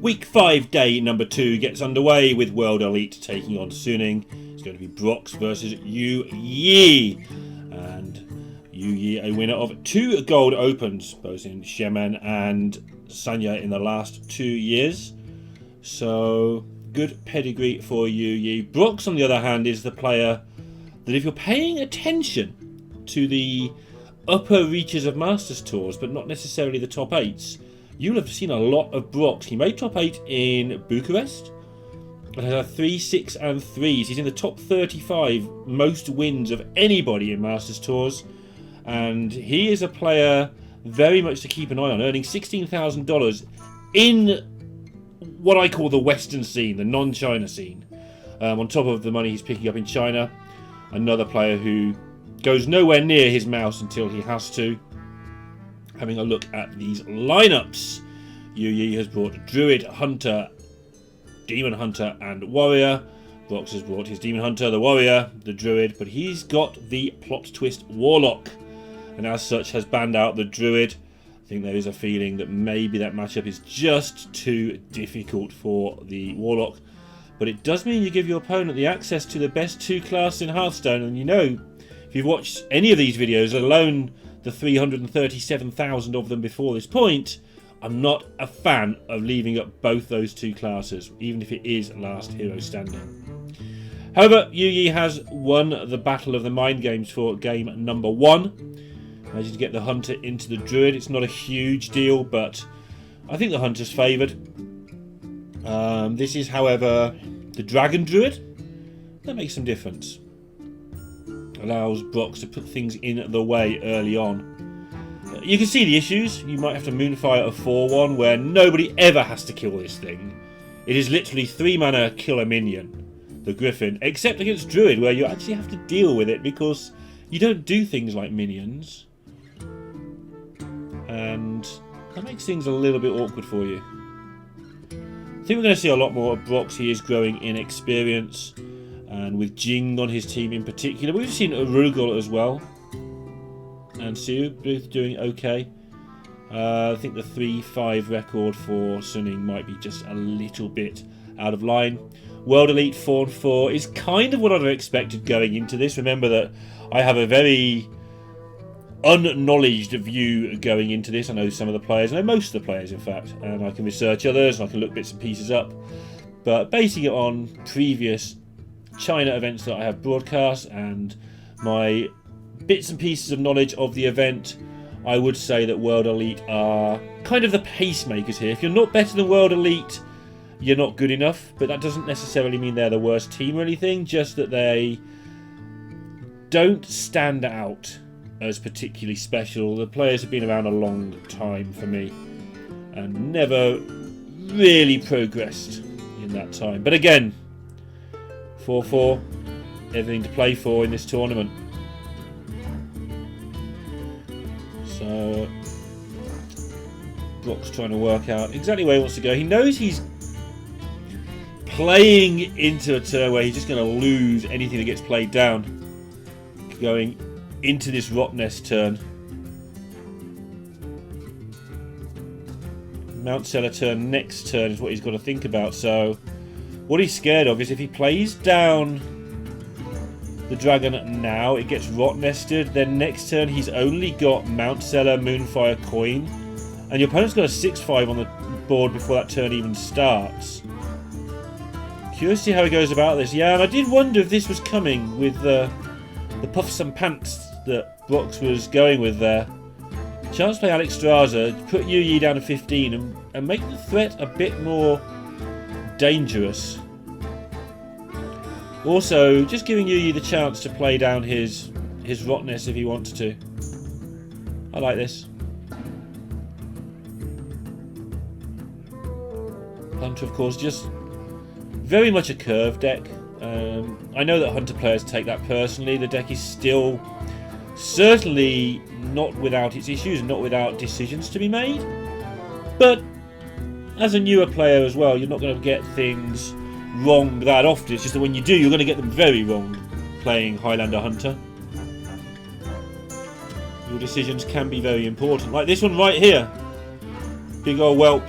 Week 5, day number 2 gets underway with World Elite taking on Suning. It's going to be Brox versus YuYi. And YuYi, a winner of 2 gold opens, both in Xiamen and Sanya in the last 2 years. So, good pedigree for YuYi. Brox, on the other hand, is the player that if you're paying attention to the upper reaches of Masters Tours, but not necessarily the top 8s, you'll have seen a lot of Brox. He made top 8 in Bucharest and has 3, 6 and 3s. He's in the top 35 most wins of anybody in Masters Tours, and he is a player very much to keep an eye on, earning $16,000 in what I call the Western scene, the non-China scene. On top of the money he's picking up in China, another player who goes nowhere near his mouse until he has to. Having a look at these lineups, YuYi has brought Druid, Hunter, Demon Hunter and Warrior. Brox has brought his Demon Hunter, the Warrior, the Druid, but he's got the plot twist Warlock, and as such has banned out the Druid. I think there is a feeling that maybe that matchup is just too difficult for the Warlock, but it does mean you give your opponent the access to the best 2 classes in Hearthstone, and you know, if you've watched any of these videos, let alone the 337,000 of them before this point, I'm not a fan of leaving up both those 2 classes, even if it is last hero standing. However, YuYi has won the Battle of the Mind Games for game number 1. Managed to get the Hunter into the Druid. It's not a huge deal, but I think the Hunter's favoured. This is, however, the Dragon Druid. That makes some difference. Allows Brox to put things in the way early on. You can see the issues. You might have to Moonfire a 4-1 where nobody ever has to kill this thing. It is literally 3 mana kill a minion, the Griffin, except against Druid where you actually have to deal with it because you don't do things like minions. And that makes things a little bit awkward for you. I think we're going to see a lot more of Brox. He is growing in experience. And with Jing on his team in particular. We've seen Arugul as well. And Siu both doing okay. I think the 3-5 record for Suning might be just a little bit out of line. World Elite 4-4 is kind of what I'd have expected going into this. Remember that I have a very unknowledged view going into this. I know some of the players, I know most of the players in fact, and I can research others, I can look bits and pieces up. But basing it on previous China events that I have broadcast and my bits and pieces of knowledge of the event, I would say that World Elite are kind of the pacemakers here. If you're not better than World Elite, you're not good enough, but that doesn't necessarily mean they're the worst team or anything, just that they don't stand out as particularly special. The players have been around a long time for me and never really progressed in that time. But again, 4-4, everything to play for in this tournament. So, Brox trying to work out exactly where he wants to go. He knows he's playing into a turn where he's just going to lose anything that gets played down. Going into this Rot Nest turn. Mount Seller turn next turn is what he's got to think about. So, what he's scared of is if he plays down the dragon now, it gets Rot Nested. Then next turn he's only got Mount Seller, Moonfire, Coin, and your opponent's got a 6-5 on the board before that turn even starts. Curious to see how he goes about this. Yeah, and I did wonder if this was coming with the puffs and pants that Brox was going with there. Chance to play Alex Straza, put YuYi down to 15 and make the threat a bit more dangerous. Also, just giving YuYi the chance to play down his Rotness if he wants to. I like this. Hunter, of course, just very much a curve deck. I know that Hunter players take that personally. The deck is still certainly not without its issues and not without decisions to be made. But as a newer player as well, you're not going to get things wrong that often. It's just that when you do, you're going to get them very wrong playing Highlander Hunter. Your decisions can be very important. Like this one right here. Big old whelp.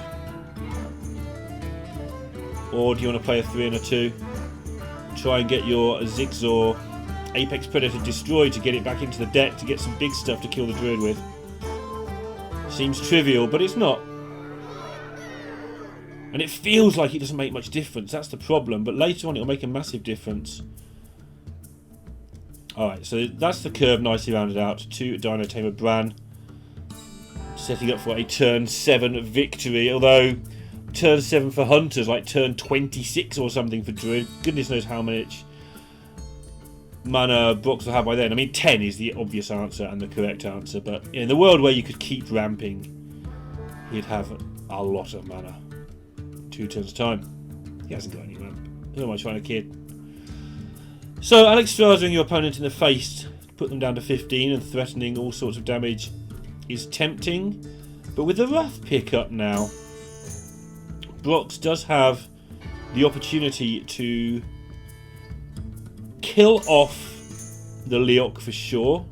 Or do you want to play a 3 and a 2? Try and get your Zigzor Apex Predator destroyed to get it back into the deck to get some big stuff to kill the Druid with. Seems trivial, but it's not. And it feels like it doesn't make much difference. That's the problem. But later on, it'll make a massive difference. Alright, so that's the curve nicely rounded out. 2 Dino Tamer Bran. Setting up for a turn 7 victory. Although, turn 7 for Hunters, like turn 26 or something for Druid. Goodness knows how much mana Brox will have by then. I mean, 10 is the obvious answer and the correct answer. But in the world where you could keep ramping, he'd have a lot of mana. 2 turns time. He hasn't got any ramp. Who am I trying to kid? So, Alex Strazzering your opponent in the face, put them down to 15 and threatening all sorts of damage is tempting. But with the Wrath pickup now, Brox does have the opportunity to kill off the Leok for sure.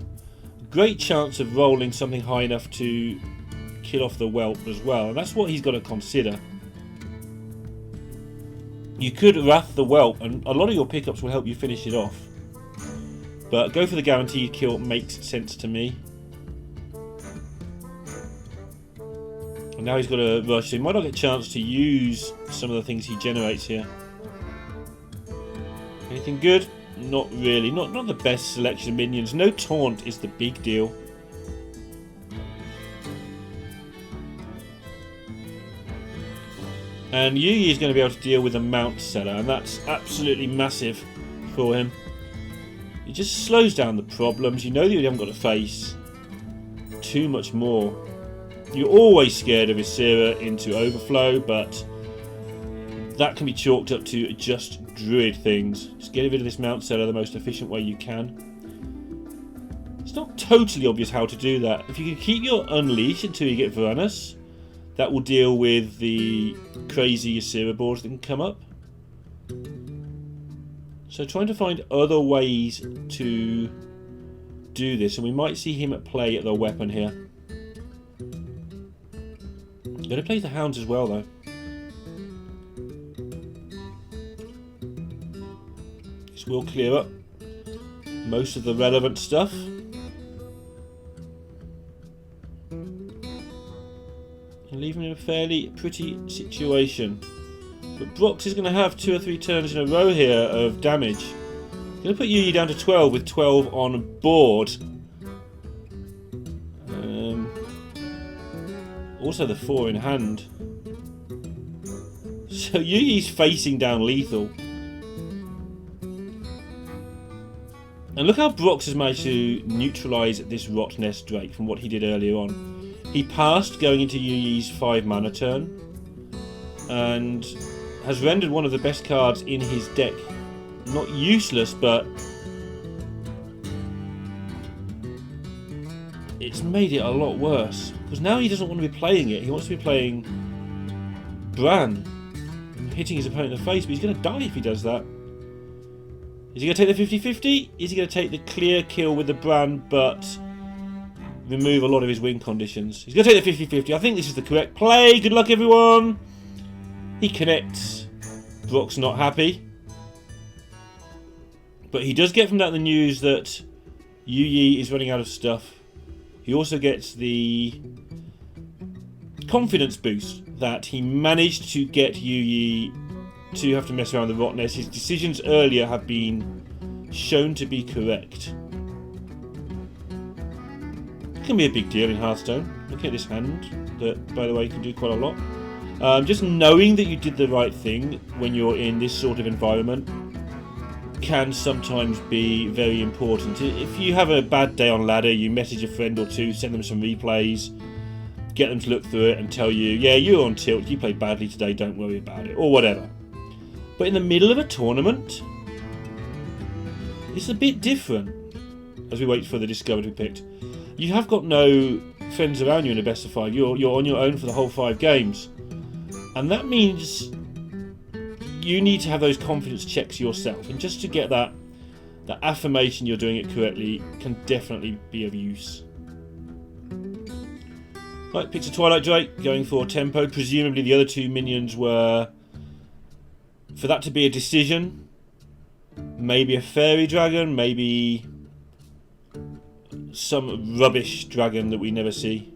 Great chance of rolling something high enough to kill off the Whelp as well. And that's what he's got to consider. You could Wrath the Whelp, and a lot of your pickups will help you finish it off. But go for the guaranteed kill makes sense to me. And now he's got a rush, so he might not get a chance to use some of the things he generates here. Anything good? Not really. Not the best selection of minions. No taunt is the big deal. And YuYi is going to be able to deal with a Mount Seller, and that's absolutely massive for him. It just slows down the problems. You know that you haven't got to face too much more. You're always scared of Ysera into Overflow, but that can be chalked up to just Druid things. Just get rid of this Mount Seller the most efficient way you can. It's not totally obvious how to do that. If you can keep your Unleash until you get Varanus, that will deal with the crazy Ysera boards that can come up. So trying to find other ways to do this, and we might see him at play at the weapon here. I'm going to play the Hounds as well though. This will clear up most of the relevant stuff. And leave him in a fairly pretty situation. But Brox is going to have 2 or 3 turns in a row here of damage. Going to put YuYi down to 12 with 12 on board. Also the 4 in hand. So YuYi's facing down lethal. And look how Brox has managed to neutralise this Rot Nest Drake from what he did earlier on. He passed going into YuYi's 5 mana turn. And has rendered one of the best cards in his deck. Not useless, but it's made it a lot worse. Because now he doesn't want to be playing it. He wants to be playing Bran. Hitting his opponent in the face, but he's going to die if he does that. Is he going to take the 50-50? Is he going to take the clear kill with the Bran, but remove a lot of his win conditions? He's going to take the 50-50. I think this is the correct play. Good luck, everyone. He connects. Brock's not happy. But he does get from that the news that YuYi is running out of stuff. He also gets the confidence boost that he managed to get YuYi to have to mess around with the Rot Nest. His decisions earlier have been shown to be correct. It can be a big deal in Hearthstone. Look at this hand that, by the way, can do quite a lot. Just knowing that you did the right thing when you're in this sort of environment can sometimes be very important. If you have a bad day on ladder, you message a friend or two, send them some replays, get them to look through it and tell you, yeah, you're on tilt, you played badly today, don't worry about it, or whatever. But in the middle of a tournament, it's a bit different as we wait for the Discover to be picked. You have got no friends around you in a best of 5. You're on your own for the whole 5 games. And that means you need to have those confidence checks yourself. And just to get that affirmation you're doing it correctly can definitely be of use. Right, picks a Twilight Drake, going for tempo. Presumably the other 2 minions were for that to be a decision, maybe a fairy dragon, maybe some rubbish dragon that we never see.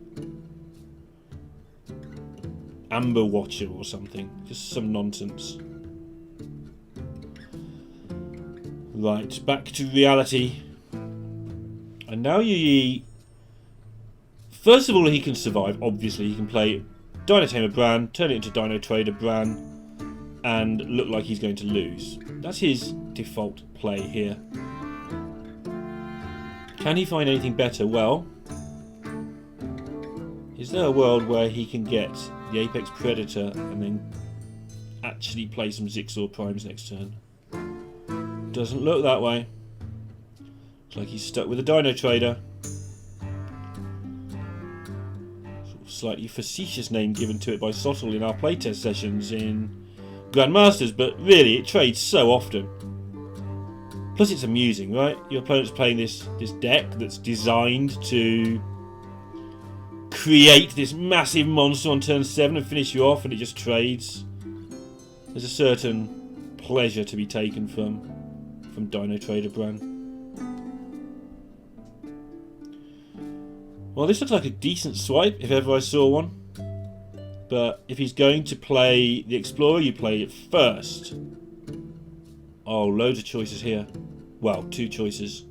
Amber Watcher or something. Just some nonsense. Right, back to reality. And now YuYi... First of all, he can survive. Obviously, he can play Dino Tamer Bran, turn it into Dino Trader Bran, and look like he's going to lose. That's his default play here. Can he find anything better? Well, is there a world where he can get the Apex Predator and then actually play some Zigzaw Primes next turn? Doesn't look that way. Looks like he's stuck with a Dino Trader. Sort of slightly facetious name given to it by Sottle in our playtest sessions in Grandmasters, but really it trades so often. Plus it's amusing, right? Your opponent's playing this deck that's designed to create this massive monster on turn 7 and finish you off, and it just trades. There's a certain pleasure to be taken from Dino Trader Bran. Well, this looks like a decent swipe if ever I saw one. But if he's going to play the Explorer, you play it first. Oh, loads of choices here. Well, 2 choices.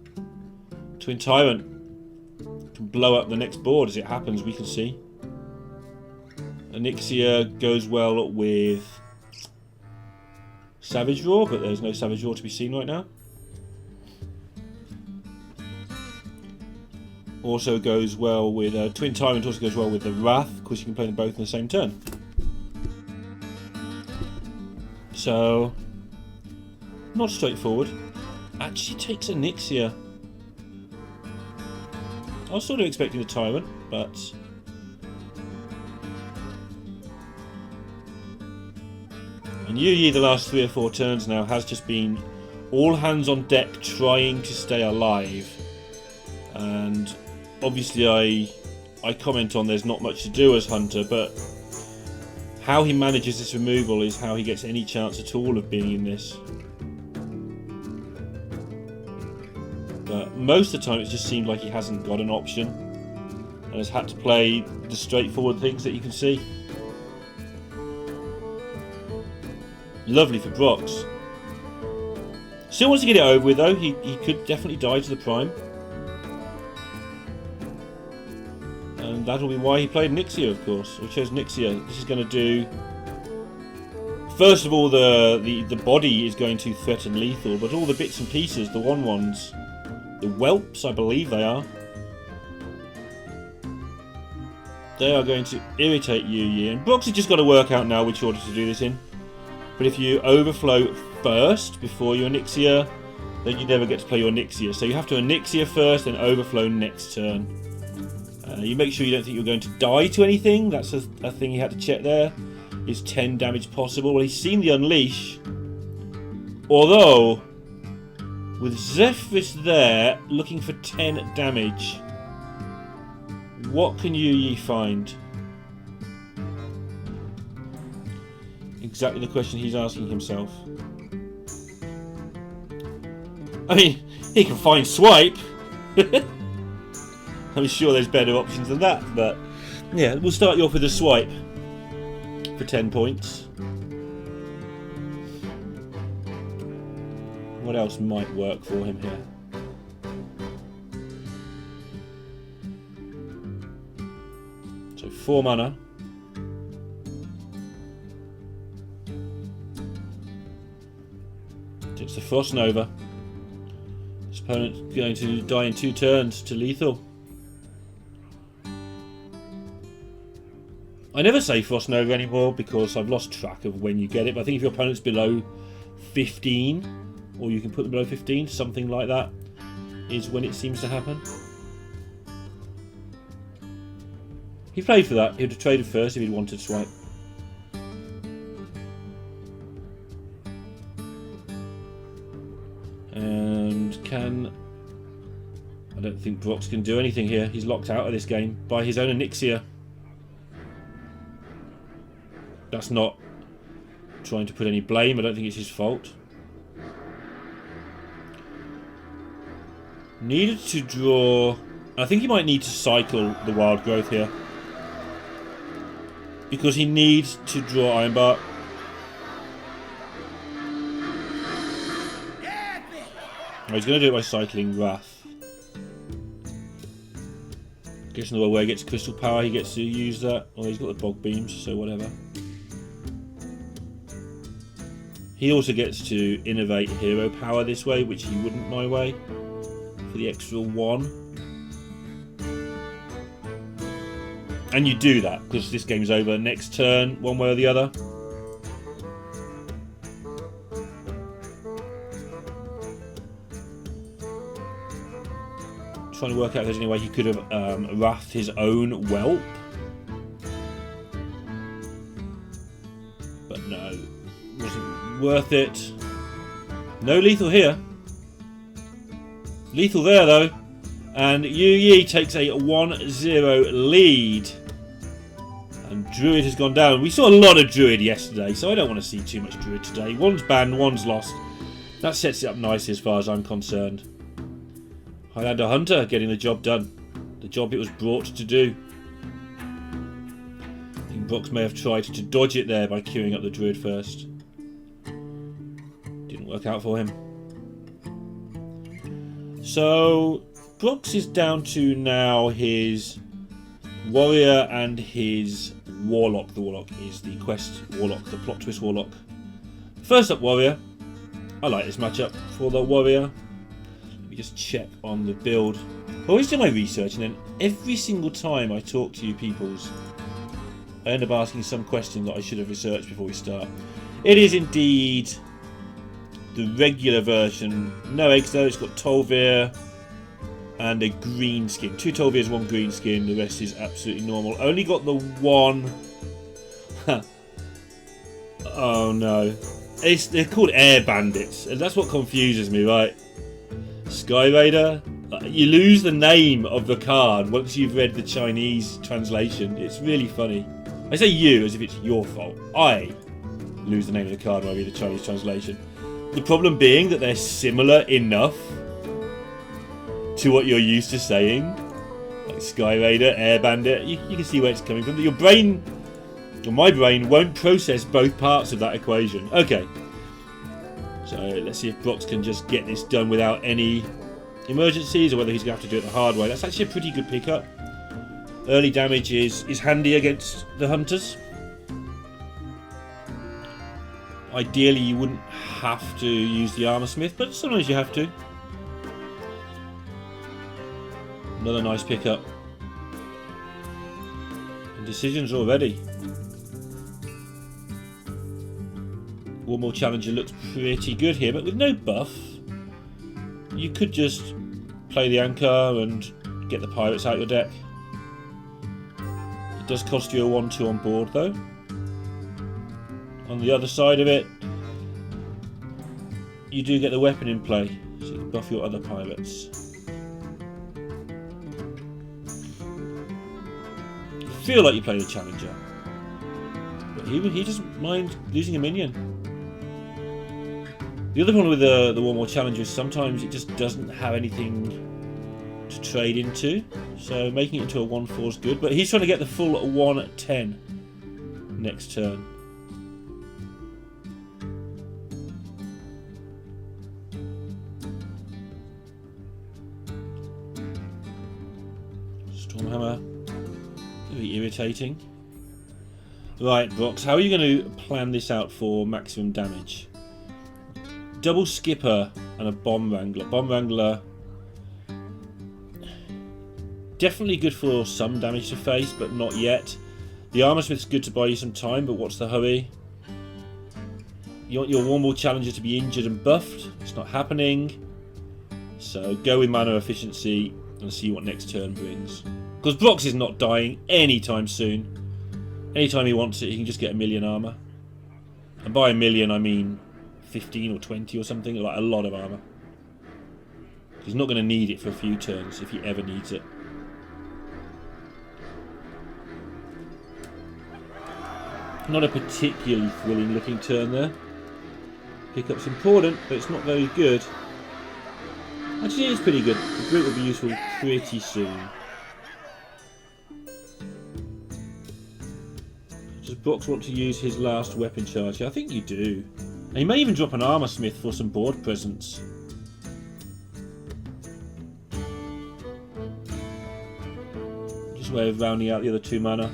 Twin Tyrant can blow up the next board as it happens, we can see. Onyxia goes well with Savage Roar, but there's no Savage Roar to be seen right now. Also goes well with Twin Tyrant. Also goes well with the Wrath. Of course, you can play them both in the same turn. So, not straightforward. Actually takes Onyxia. I was sort of expecting the Tyrant, but and YuYi the last 3 or 4 turns now has just been all hands on deck trying to stay alive. And obviously I comment on there's not much to do as Hunter, but how he manages this removal is how he gets any chance at all of being in this. But most of the time it just seemed like he hasn't got an option and has had to play the straightforward things that you can see. Lovely for Brox. Still wants to get it over with though. He could definitely die to the Prime. And that'll be why he played Onyxia, of course, or chose Onyxia. This is going to do... First of all, the body is going to threaten lethal, but all the bits and pieces, the 1/1s, the whelps, I believe they are going to irritate YuYi. And Brox has just got to work out now which order to do this in. But if you overflow first before your Onyxia, then you never get to play your Onyxia. So you have to Onyxia first, then overflow next turn. You make sure you don't think you're going to die to anything. That's a thing he had to check there. Is 10 damage possible? Well, he's seen the Unleash. Although, with Zephyrus there, looking for 10 damage, what can YuYi find? Exactly the question he's asking himself. I mean, he can find Swipe. I'm sure there's better options than that, but yeah, we'll start you off with a Swipe for 10 points. What else might work for him here? So 4 mana. It's the Frost Nova. His opponent's going to die in 2 turns to lethal. I never say Frost Nova anymore because I've lost track of when you get it, but I think if your opponent's below 15, or you can put them below 15, something like that, is when it seems to happen. He played for that. He would have traded first if he'd wanted to swipe. And I don't think Brox can do anything here. He's locked out of this game by his own Onyxia. That's not trying to put any blame. I don't think it's his fault. Needed to draw... I think he might need to cycle the wild growth here. Because he needs to draw Ironbark. Oh, he's going to do it by cycling Wrath. Guessing the way he gets Crystal Power, he gets to use that. Oh, he's got the Bog Beams, so whatever. He also gets to innovate Hero Power this way, which he wouldn't my way. For the extra 1. And you do that, because this game's over next turn, one way or the other. Trying to work out if there's any way he could have wrathed his own whelp. But no, wasn't worth it. No lethal here. Lethal there though. And YuYi takes a 1-0 lead. And Druid has gone down. We saw a lot of Druid yesterday, so I don't want to see too much Druid today. One's banned, one's lost. That sets it up nicely as far as I'm concerned. Highlander Hunter getting the job done. The job it was brought to do. I think Brox may have tried to dodge it there by queuing up the Druid first. Didn't work out for him. So, Brox is down to now his Warrior and his Warlock. The Warlock is the Quest Warlock, the Plot Twist Warlock. First up, Warrior. I like this matchup for the Warrior. Just check on the build. I always do my research, and then every single time I talk to you peoples, I end up asking some question that I should have researched before we start. It is indeed the regular version. No eggs though, it's got Tolvir and a green skin. 2 Tolvirs, 1 green skin, the rest is absolutely normal. Only got the 1... Oh no. They're called Air Bandits, and that's what confuses me, right? Sky Raider, you lose the name of the card once you've read the Chinese translation. It's really funny. I say you as if it's your fault. I lose the name of the card when I read the Chinese translation. The problem being that they're similar enough to what you're used to saying. Like Sky Raider, Air Bandit, you can see where it's coming from. Your brain, or my brain, won't process both parts of that equation. Okay. So let's see if Brox can just get this done without any emergencies, or whether he's going to have to do it the hard way. That's actually a pretty good pickup. Early damage is handy against the hunters. Ideally you wouldn't have to use the Armor Smith, but sometimes you have to. Another nice pickup. And decisions already. One more challenger looks pretty good here, but with no buff, you could just play the anchor and get the pirates out your deck. It does cost you a 1-2 on board though. On the other side of it, you do get the weapon in play, so you can buff your other pirates. You feel like you play the challenger, but he doesn't mind losing a minion. The other problem with the one more challenger is sometimes it just doesn't have anything to trade into, so making it into a 1-4 is good, but he's trying to get the full 1-10 next turn. Stormhammer, very irritating. Right, Brox, how are you going to plan this out for maximum damage? Double Skipper and a Bomb Wrangler. Bomb Wrangler, definitely good for some damage to face, but not yet. The Armor Smith's good to buy you some time, but what's the hurry? You want your Warm Ball Challenger to be injured and buffed. It's not happening. So go with mana efficiency and see what next turn brings. Because Brox is not dying anytime soon. Anytime he wants it, he can just get 1,000,000 armor. And by 1,000,000 I mean 15 or 20 or something, like a lot of armor. He's not going to need it for a few turns if he ever needs it. Not a particularly thrilling looking turn there. Pickup's important, but it's not very good. Actually, it is pretty good. The group will be useful pretty soon. Does Brox want to use his last weapon charge here? I think you do. And he may even drop an armor smith for some board presence. Just a way of rounding out the other 2 mana.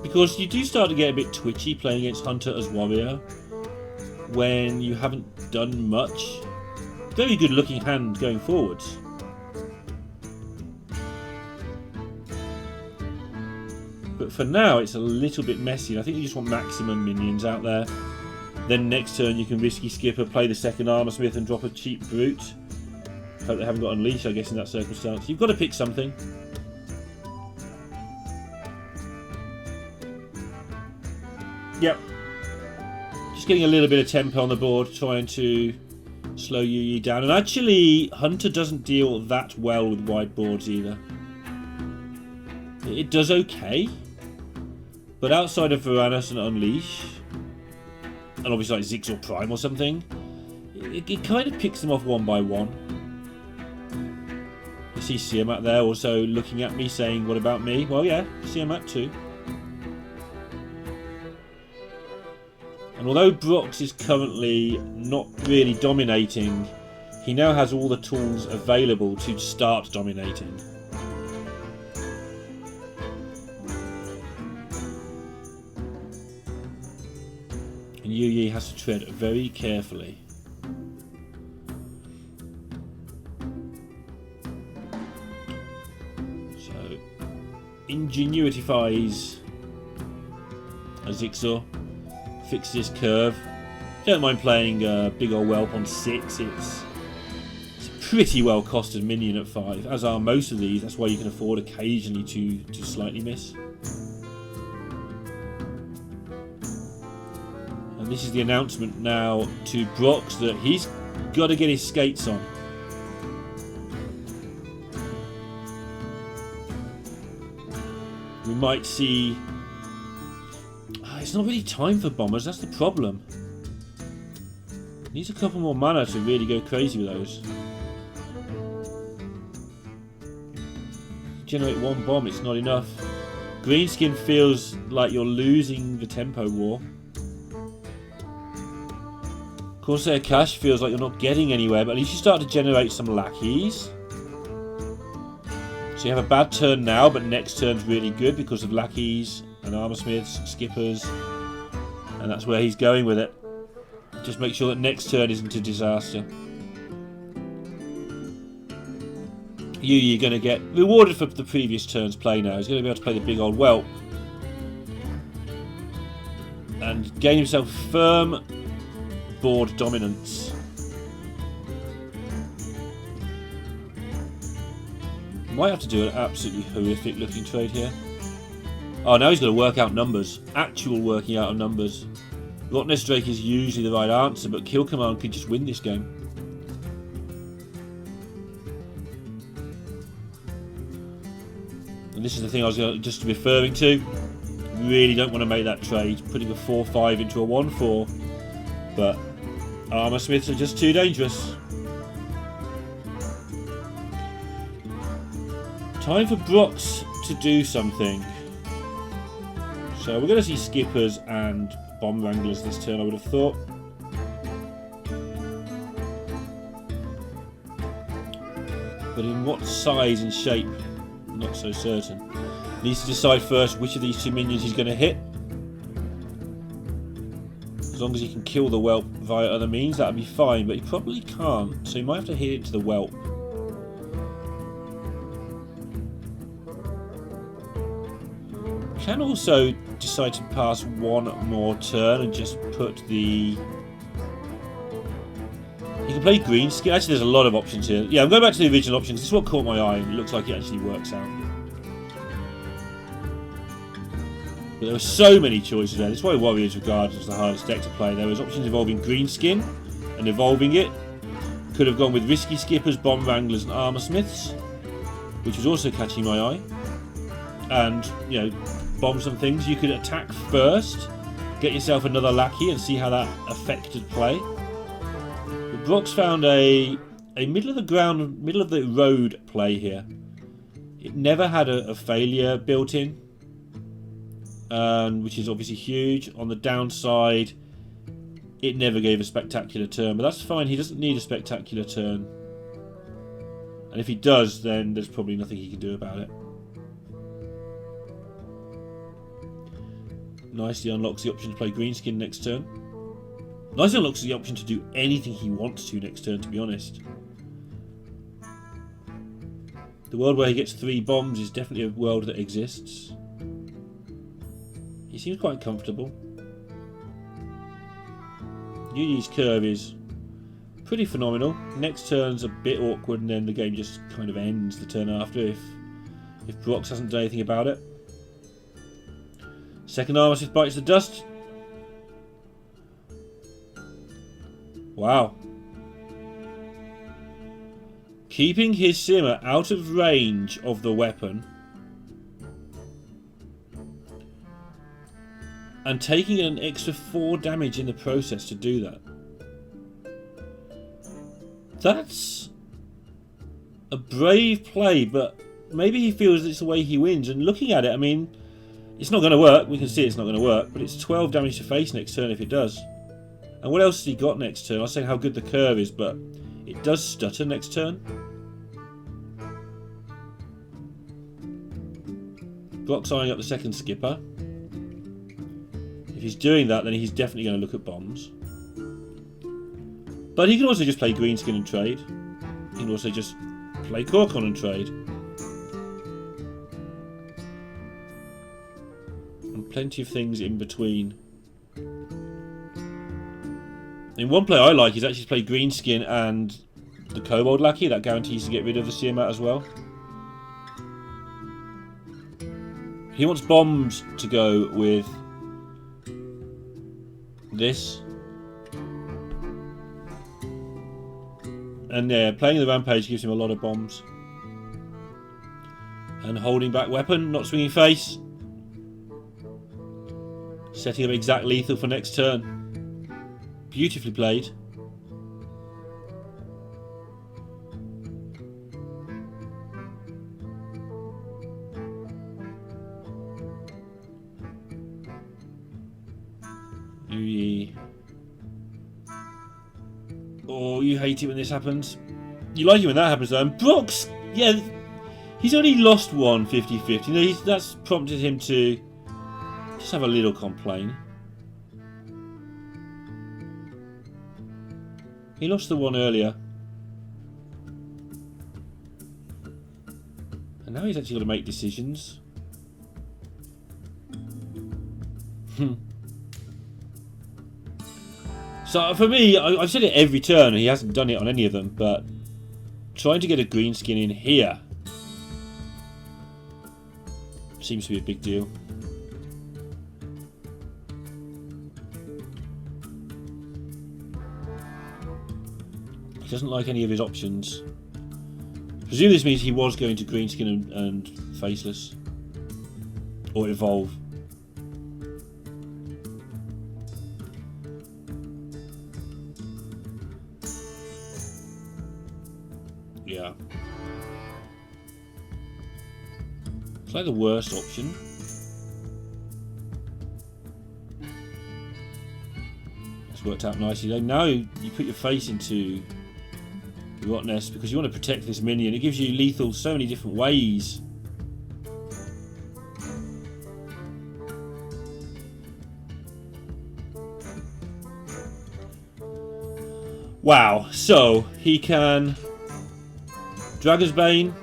Because you do start to get a bit twitchy playing against Hunter as Warrior when you haven't done much. Very good looking hand going forwards. But for now it's a little bit messy. I think you just want maximum minions out there. Then next turn you can risky skipper, play the second armor smith and drop a cheap brute. Hope they haven't got Unleash, I guess, in that circumstance. You've got to pick something. Yep. Just getting a little bit of tempo on the board, trying to slow YuYi down. And actually, Hunter doesn't deal that well with wide boards either. It does okay. But outside of Varanus and Unleash, and obviously like Ziggs or Prime or something, it kind of picks them off one by one. I see Siamat there also looking at me saying, what about me? Well, yeah, Siamat too. And although Brox is currently not really dominating, he now has all the tools available to start dominating. And YuYi has to tread very carefully. So, ingenuityfies a Ziggs. Fixes his curve. Don't mind playing big old whelp on 6. It's a pretty well costed minion at 5, as are most of these. That's why you can afford occasionally to slightly miss. And this is the announcement now to Brox that he's got to get his skates on. We might see... It's not really time for bombers, that's the problem. Needs a couple more mana to really go crazy with those. Generate 1 bomb, it's not enough. Greenskin feels like you're losing the tempo war. Corsair Cash feels like you're not getting anywhere, but at least you start to generate some lackeys. So you have a bad turn now, but next turn's really good because of lackeys and armor smiths, skippers, and that's where he's going with it. Just make sure that next turn isn't a disaster. YuYi going to get rewarded for the previous turn's play now. He's going to be able to play the big old whelp and gain himself firm board dominance. Might have to do an absolutely horrific looking trade here. Oh, now he's got to work out numbers. Actual working out of numbers. Rotnest Drake is usually the right answer, but Kill Command could just win this game. And this is the thing I was just referring to. Really don't want to make that trade, putting a 4-5 into a 1-4. But armor smiths are just too dangerous. Time for Brox to do something. So we're going to see skippers and bomb wranglers this turn, I would have thought. But in what size and shape, not so certain. Needs to decide first which of these 2 minions he's going to hit. As long as he can kill the whelp via other means, that would be fine, but he probably can't, so he might have to hit it to the whelp. Can also decide to pass 1 more turn and just put the... You can play Greenskin. Actually, there's a lot of options here. Yeah, I'm going back to the original options. This is what caught my eye, and it looks like it actually works out. But there were so many choices there. That's why Warriors regarded as the hardest deck to play. There was options involving Greenskin and evolving it. Could have gone with Risky Skippers, Bomb Wranglers and Armor Smiths. which was also catching my eye. And, you know, bomb some things. You could attack first, get yourself another lackey and see how that affected play. But Brox found a middle of the ground, middle of the road play here. It never had a failure built in, which is obviously huge. On the downside, it never gave a spectacular turn, but that's fine. He doesn't need a spectacular turn. And if he does, then there's probably nothing he can do about it. Nicely unlocks the option to play greenskin next turn. Nicely unlocks the option to do anything he wants to next turn, to be honest. The world where he gets 3 bombs is definitely a world that exists. He seems quite comfortable. YuYi's curve is pretty phenomenal. Next turn's a bit awkward, and then the game just kind of ends the turn after if Brox hasn't done anything about it. Second Armistice bites the dust. Wow. Keeping his simmer out of range of the weapon and taking an extra 4 damage in the process to do that. That's a brave play, but maybe he feels it's the way he wins. And looking at it, I mean, it's not going to work. We can see it's not going to work, but it's 12 damage to face next turn if it does. And what else has he got next turn? I'll say how good the curve is, but it does stutter next turn. Brox eyeing up the second skipper. If he's doing that, then he's definitely going to look at bombs. But he can also just play greenskin and trade. He can also just play Corcon and trade. And plenty of things in between. In one play I like is actually to play greenskin and the Kobold Lackey. That guarantees to get rid of the Searmat as well. He wants bombs to go with this. And yeah, playing the Rampage gives him a lot of bombs. And holding back weapon, not swinging face. Setting up exact lethal for next turn. Beautifully played. YuYi. Oh, you hate it when this happens. You like it when that happens though. And Brox, yeah, he's only lost one 50-50. You know, that's prompted him to just have a little complaint. He lost the one earlier. And now he's actually got to make decisions. So for me, I've said it every turn, and he hasn't done it on any of them, but trying to get a greenskin in here seems to be a big deal. He doesn't like any of his options. I presume this means he was going to greenskin and faceless. Or evolve. Yeah. It's like the worst option. It's worked out nicely though. Now you put your face into the rot nest because you want to protect this minion. It gives you lethal so many different ways. Wow, so he can Dragon's Bane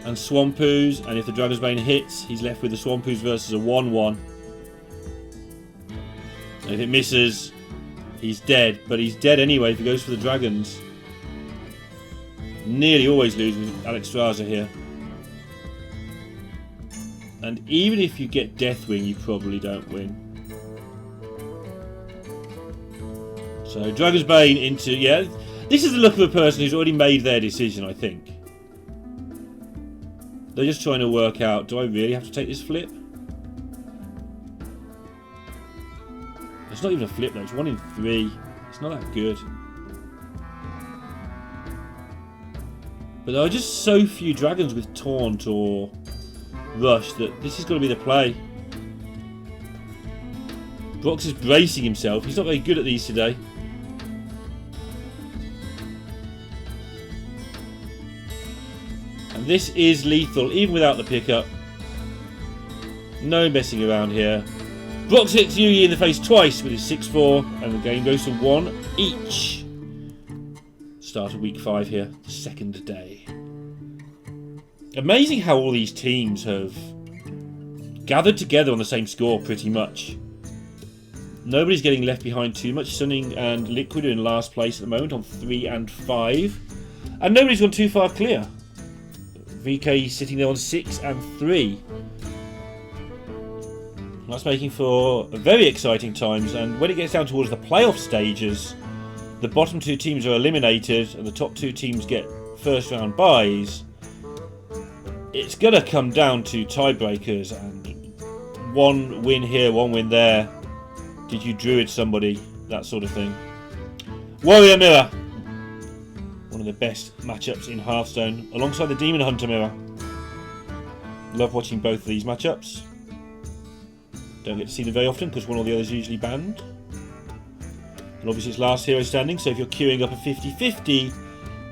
and Swampoos, and if the Dragon's Bane hits, he's left with the Swampoos versus a 1-1. And if it misses, he's dead, but he's dead anyway if he goes for the dragons. Nearly always lose with Onyxia here. And even if you get Deathwing, you probably don't win. So Dragon's Bane into, yeah, this is the look of a person who's already made their decision, I think. They're just trying to work out, do I really have to take this flip? It's not even a flip though, it's 1 in 3. It's not that good. But there are just so few dragons with Taunt or Rush that this is going to be the play. Brox is bracing himself. He's not very good at these today. And this is lethal, even without the pickup. No messing around here. Brox hits YuYi in the face twice with his 6-4, and the game goes to 1 each. Start of week 5 here, the second day. Amazing how all these teams have gathered together on the same score pretty much. Nobody's getting left behind too much. Sunning and Liquid are in last place at the moment on 3 and 5. And nobody's gone too far clear. VK sitting there on 6 and 3. That's making for very exciting times. And when it gets down towards the playoff stages, the bottom 2 teams are eliminated and the top 2 teams get first round byes. It's going to come down to tiebreakers and 1 win here, 1 win there. Did you druid somebody? That sort of thing. Warrior Mirror. One of the best matchups in Hearthstone, alongside the Demon Hunter Mirror. Love watching both of these matchups. Don't get to see them very often because one or the other is usually banned. And obviously it's last hero standing, so if you're queuing up a 50-50,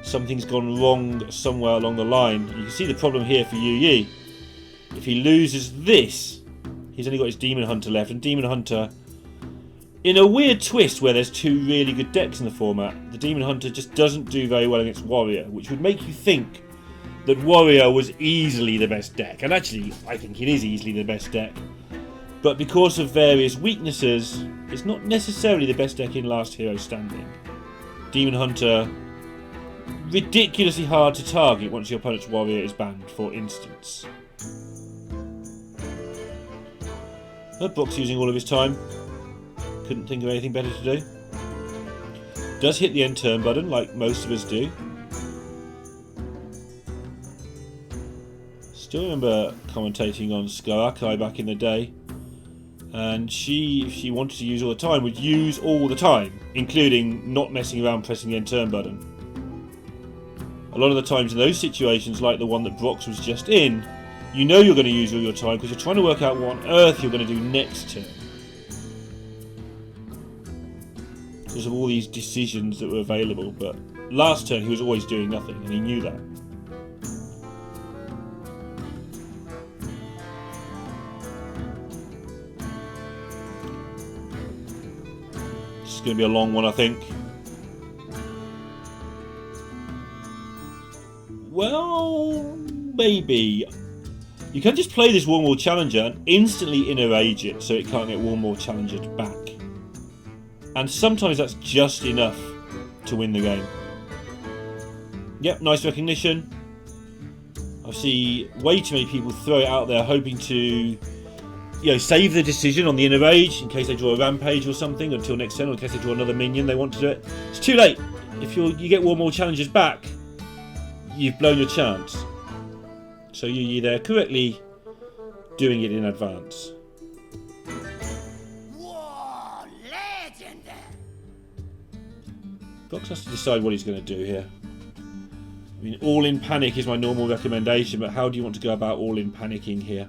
something's gone wrong somewhere along the line. You can see the problem here for YuYi. If he loses this, he's only got his Demon Hunter left, and Demon Hunter, in a weird twist where there's 2 really good decks in the format, the Demon Hunter just doesn't do very well against Warrior, which would make you think that Warrior was easily the best deck. And actually, I think it is easily the best deck. But because of various weaknesses, it's not necessarily the best deck in last hero standing. Demon Hunter, ridiculously hard to target once your opponent's Warrior is banned, for instance. Brox using all of his time. Couldn't think of anything better to do. Does hit the end turn button, like most of us do. Still remember commentating on Skarakai back in the day. And if she wanted to use all the time, would use all the time, including not messing around pressing the end turn button. A lot of the times in those situations, like the one that Brox was just in, you know you're going to use all your time because you're trying to work out what on earth you're going to do next turn. Because of all these decisions that were available, but last turn he was always doing nothing and he knew that. This is going to be a long one, I think. Well, maybe. You can just play this Warm Challenger and instantly inner rage it so it can't get Warm Challengered back. And sometimes that's just enough to win the game. Yep, nice recognition. I see way too many people throw it out there hoping to, save the decision on the inner rage in case they draw a rampage or something until next turn, or in case they draw another minion they want to do it. It's too late. If you get Warm Challenges back, you've blown your chance. So YuYi there correctly doing it in advance. Brox has to decide what he's going to do here. I mean, all-in panic is my normal recommendation, but how do you want to go about all-in panicking here?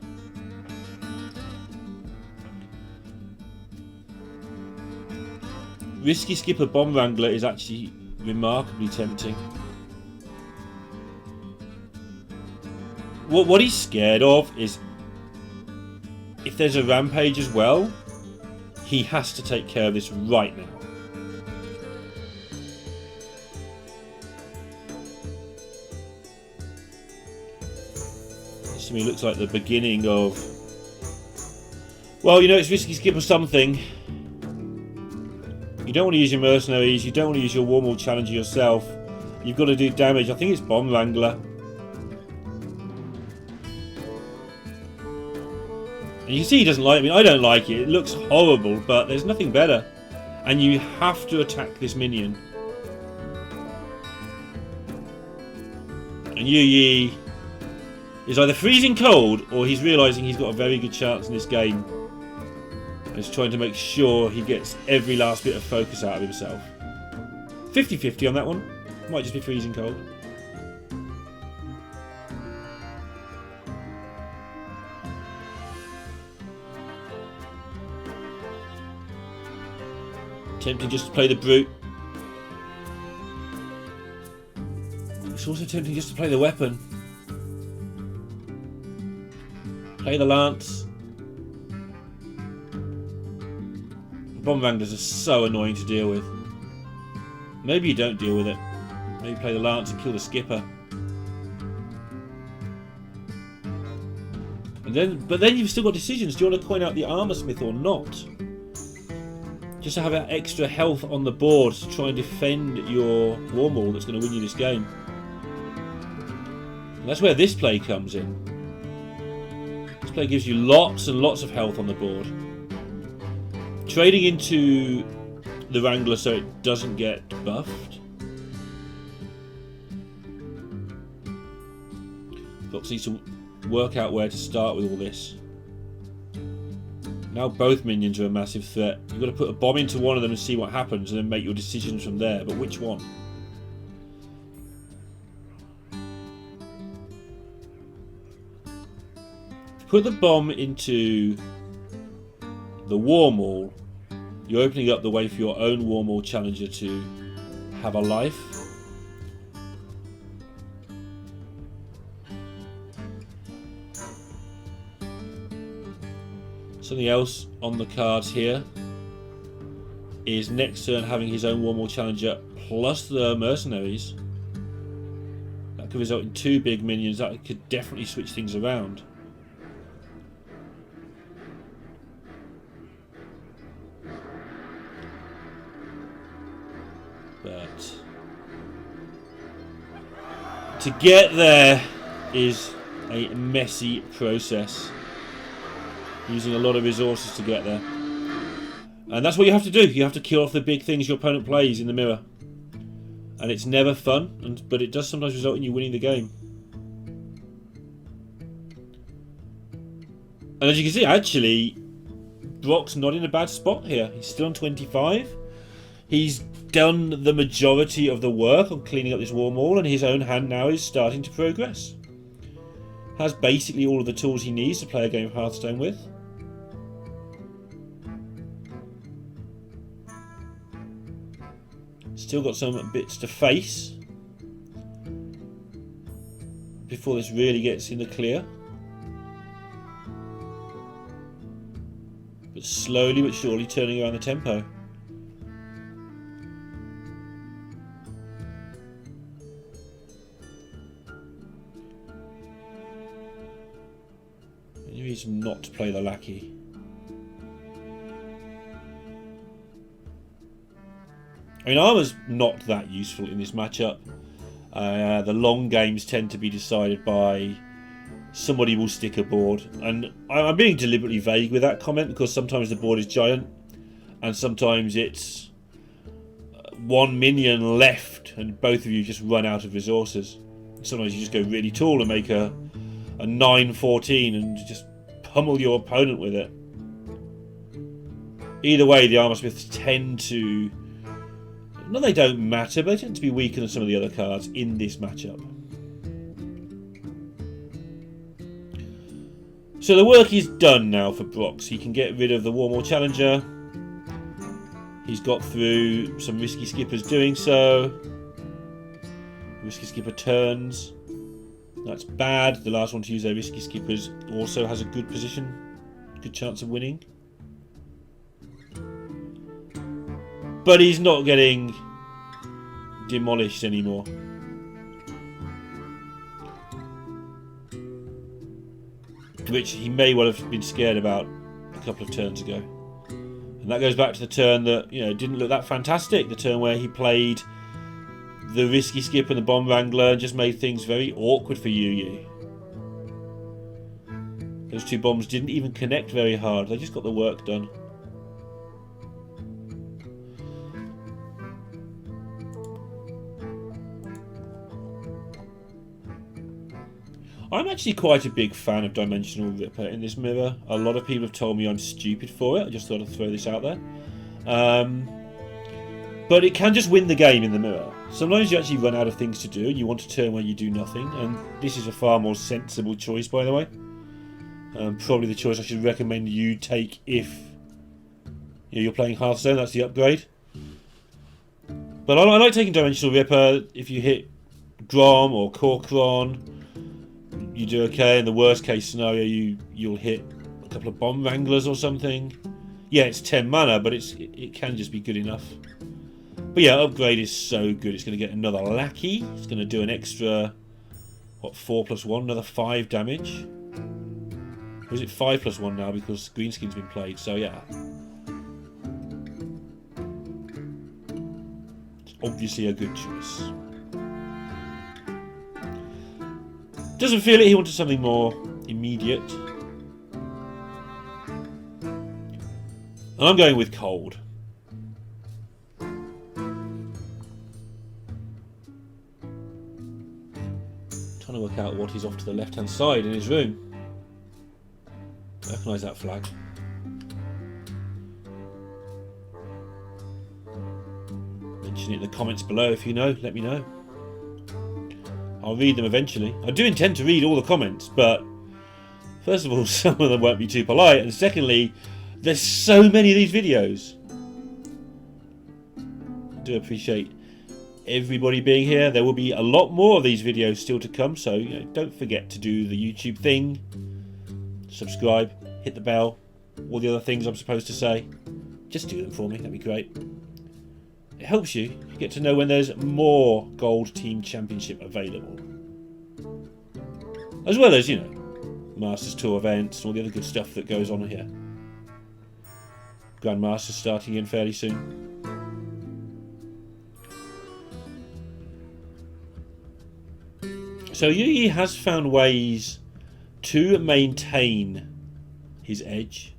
Risky Skipper Bomb Wrangler is actually remarkably tempting. What he's scared of is if there's a rampage as well, he has to take care of this right now. This to me looks like the beginning of, well, it's Risky Skipper something. You don't want to use your mercenaries, you don't want to use your Warm Challenger yourself. You've got to do damage. I think it's Bomb Wrangler. And you can see he doesn't like it. I mean, I don't like it. It looks horrible, but there's nothing better. And you have to attack this minion. And YuYi, is either freezing cold or he's realising he's got a very good chance in this game. And he's trying to make sure he gets every last bit of focus out of himself. 50-50 on that one. Might just be freezing cold. Tempting just to play the brute. It's also tempting just to play the weapon. Play the lance. Bomb wranglers are so annoying to deal with. Maybe you don't deal with it. Maybe play the lance and kill the skipper. But then you've still got decisions. Do you want to coin out the armor smith or not? Just to have that extra health on the board to try and defend your war maul that's going to win you this game. And that's where this play comes in. This play gives you lots and lots of health on the board. Trading into the Wrangler so it doesn't get buffed. Brox needs to work out where to start with all this. Now both minions are a massive threat. You've got to put a bomb into one of them and see what happens and then make your decisions from there. But which one? Put the bomb into the war maul, you're opening up the way for your own war maul challenger to have a life. Something else on the cards here is next turn having his own war maul challenger plus the mercenaries. That could result in 2 big minions. That could definitely switch things around. But to get there is a messy process, using a lot of resources to get there. And that's what you have to do. You have to kill off the big things your opponent plays in the mirror. And it's never fun, but it does sometimes result in you winning the game. And as you can see, actually, Brock's not in a bad spot here. He's still on 25. He's done the majority of the work on cleaning up this war maul, and his own hand now is starting to progress. Has basically all of the tools he needs to play a game of Hearthstone with. Still got some bits to face before this really gets in the clear. But slowly but surely turning around the tempo. Any reason not to play the lackey? I mean, armor's not that useful in this matchup. The long games tend to be decided by somebody will stick a board. And I'm being deliberately vague with that comment because sometimes the board is giant and sometimes it's 1 minion left and both of you just run out of resources. Sometimes you just go really tall and make a 9-14 and just pummel your opponent with it. Either way, the armor smiths tend to... No, they don't matter, but they tend to be weaker than some of the other cards in this matchup. So the work is done now for Brox. He can get rid of the War Maul Challenger. He's got through some risky skippers doing so. Risky skipper turns. That's bad. The last one to use their risky skippers also has a good position. Good chance of winning. But he's not getting demolished anymore. Which he may well have been scared about a couple of turns ago. And that goes back to the turn that, you know, didn't look that fantastic. The turn where he played the risky skip and the bomb wrangler and just made things very awkward for YuYi. Those 2 bombs didn't even connect very hard. They just got the work done. I'm actually quite a big fan of Dimensional Ripper in this mirror. A lot of people have told me I'm stupid for it. I just thought I'd throw this out there. But it can just win the game in the mirror. Sometimes you actually run out of things to do and you want a turn where you do nothing, and this is a far more sensible choice, by the way. Probably the choice I should recommend you take if you're playing Hearthstone. That's the upgrade. But I like taking Dimensional Ripper. If you hit Grom or Korkron, you do okay. In the worst case scenario, you'll hit a couple of Bomb Wranglers or something. Yeah, it's 10 mana, but it can just be good enough. But yeah, upgrade is so good. It's going to get another Lackey. It's going to do an extra, what, 4+1, another 5 damage. Or is it 5+1 now because Greenskin's been played? So yeah. It's obviously a good choice. Doesn't feel it. He wanted something more immediate. And I'm going with cold. Trying to work out what is off to the left-hand side in his room. I recognise that flag. Mention it in the comments below if you know. Let me know. I'll read them eventually. I do intend to read all the comments, but first of all, some of them won't be too polite, and secondly, there's so many of these videos. I do appreciate everybody being here. There will be a lot more of these videos still to come, so don't forget to do the YouTube thing. Subscribe, hit the bell, all the other things I'm supposed to say. Just do them for me, that'd be great. It helps you. You get to know when there's more Gold Team Championship available. As well as, Masters Tour events and all the other good stuff that goes on here. Grandmasters starting in fairly soon. So YuYi has found ways to maintain his edge.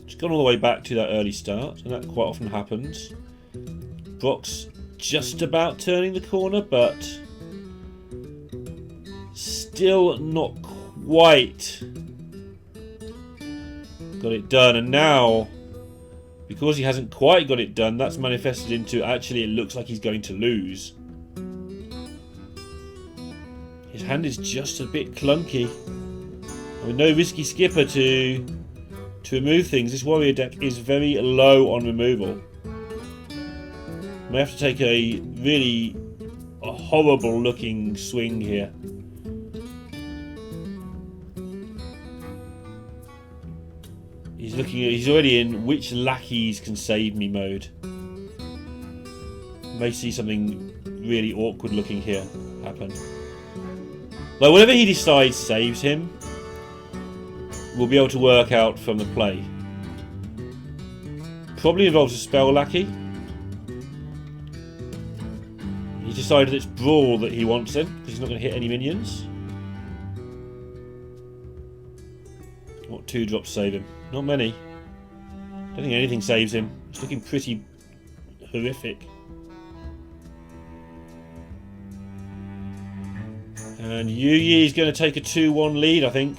It's gone all the way back to that early start, and that quite often happens. Brox just about turning the corner, but still not quite got it done. And now, because he hasn't quite got it done, that's manifested into actually it looks like he's going to lose. His hand is just a bit clunky. With no risky skipper to remove things, this warrior deck is very low on removal. May have to take a really horrible looking swing here. He's already in which lackeys can save me mode. May see something really awkward looking here happen. Like whatever he decides saves him, we'll be able to work out from the play. Probably involves a spell lackey. He's decided it's Brawl that he wants in, because he's not going to hit any minions. What 2-drops save him? Not many. Don't think anything saves him. It's looking pretty horrific. And YuYi is going to take a 2-1 lead, I think.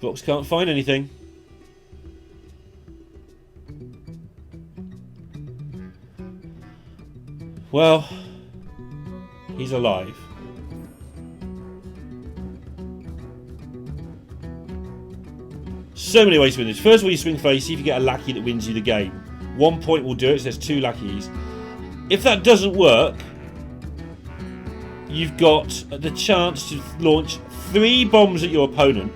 Brox can't find anything. Well, he's alive. So many ways to win this. First of all, you swing face, see if you get a lackey that wins you the game. 1 point will do it, so there's 2 lackeys. If that doesn't work, you've got the chance to launch 3 bombs at your opponent.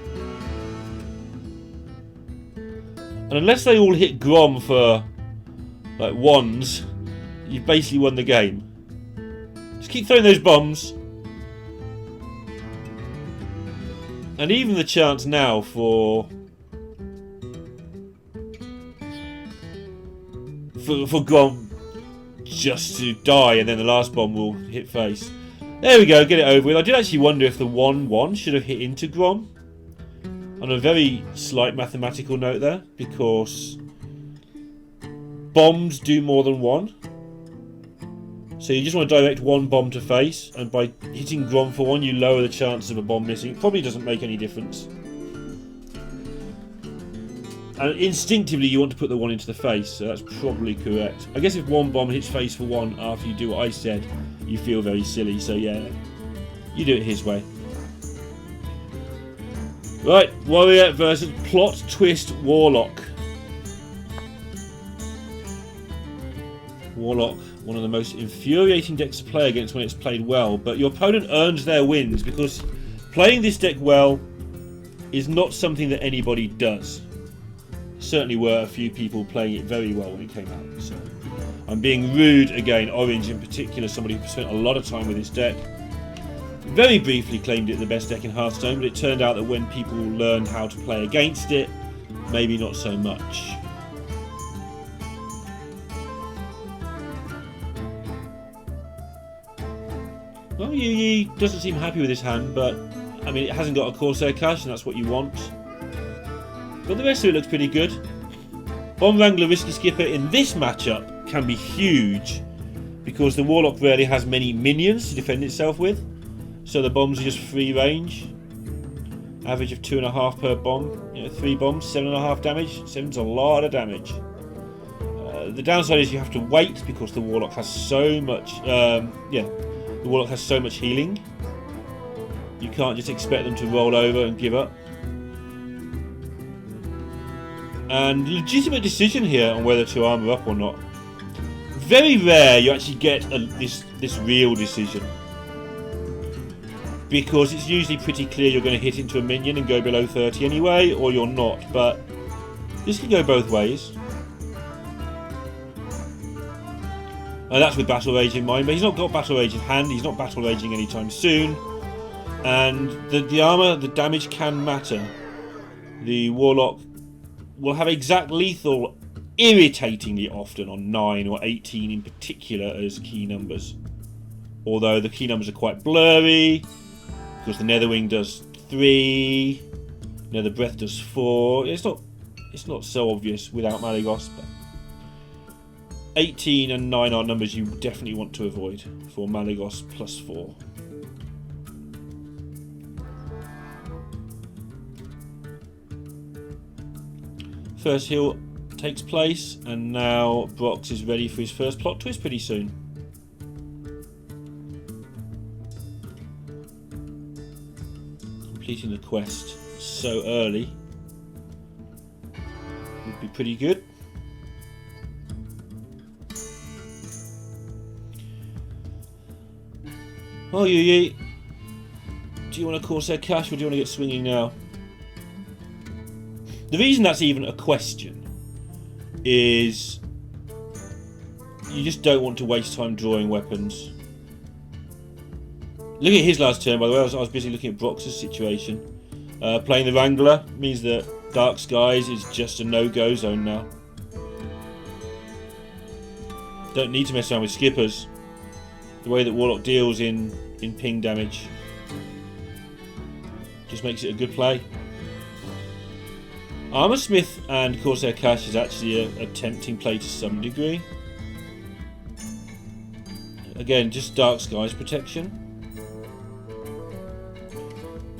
And unless they all hit Grom for like ones, you've basically won the game. Just keep throwing those bombs. And even the chance now for Grom just to die, and then the last bomb will hit face. There we go, get it over with. I did actually wonder if the 1-1 should have hit into Grom. On a very slight mathematical note there, because bombs do more than 1. So you just want to direct one bomb to face, and by hitting Grom for one, you lower the chances of a bomb missing. It probably doesn't make any difference. And instinctively, you want to put the one into the face, so that's probably correct. I guess if one bomb hits face for one after you do what I said, you feel very silly, so yeah, you do it his way. Right, Warrior versus Plot Twist Warlock. Warlock, one of the most infuriating decks to play against when it's played well, but your opponent earns their wins because playing this deck well is not something that anybody does. Certainly were a few people playing it very well when it came out, so I'm being rude again. Orange in particular, somebody who spent a lot of time with this deck, very briefly claimed it the best deck in Hearthstone, but it turned out that when people learned how to play against it, maybe not so much. Well, YuYi doesn't seem happy with his hand, but I mean, it hasn't got a Corsair Cache, and that's what you want. But the rest of it looks pretty good. Bomb Wrangler Risky Skipper in this matchup can be huge, because the Warlock rarely has many minions to defend itself with. So the bombs are just free range. Average of 2.5 per bomb. You know, 3 bombs, 7.5 damage. 7's a lot of damage. The downside is you have to wait because the Warlock has so much. The Warlock has so much healing. You can't just expect them to roll over and give up. And legitimate decision here on whether to armor up or not. Very rare you actually get this real decision, because it's usually pretty clear you're going to hit into a minion and go below 30 anyway, or you're not, but this can go both ways. And that's with Battle Rage in mind, but he's not got Battle Rage in hand, he's not Battle Raging anytime soon, and the armor, the damage can matter. The Warlock will have exact lethal irritatingly often on 9 or 18 in particular as key numbers. Although the key numbers are quite blurry, because the Netherwing does 3, Nether Breath does 4. It's not so obvious without Malygos, but 18 and 9 are numbers you definitely want to avoid for Malygos plus 4. First heal takes place, and now Brox is ready for his first plot twist pretty soon. Completing the quest so early would be pretty good. Oh, YuYi, do you want to Corsair Cache or do you want to get swinging now? The reason that's even a question is you just don't want to waste time drawing weapons. Look at his last turn, by the way. I was busy looking at Brox's situation. Playing the Wrangler means that Dark Skies is just a no-go zone now. Don't need to mess around with skippers. The way that Warlock deals in ping damage just makes it a good play. Armorsmith and Corsair Cache is actually a tempting play to some degree. Again, just Dark Skies protection.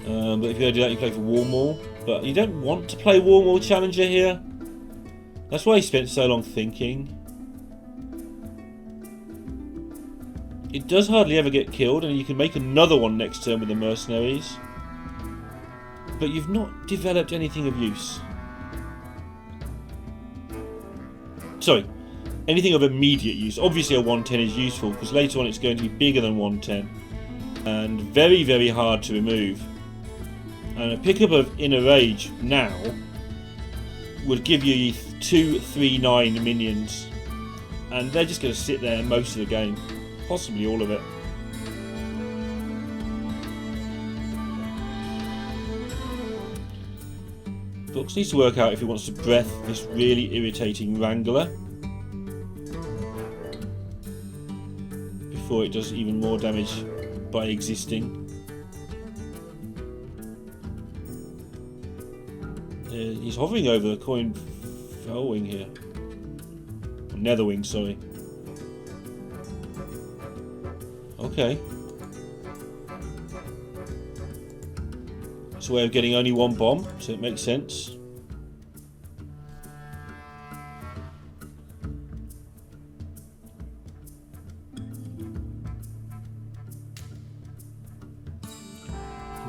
But if you're going to do that, you play for Warmaul. But you don't want to play Warmaul Challenger here. That's why he spent so long thinking. It does hardly ever get killed, and you can make another one next turn with the Mercenaries. But you've not developed anything of use. Sorry, anything of immediate use. Obviously a 110 is useful, because later on it's going to be bigger than 110. And very, very hard to remove. And a pickup of Inner Rage now would give you 2, 3, 9 minions. And they're just going to sit there most of the game. Possibly all of it. Brox needs to work out if he wants to breath this really irritating Wrangler before it does even more damage by existing. He's hovering over a coin Fellwing here. Or Netherwing, sorry. Okay. It's a way of getting only one bomb, so it makes sense.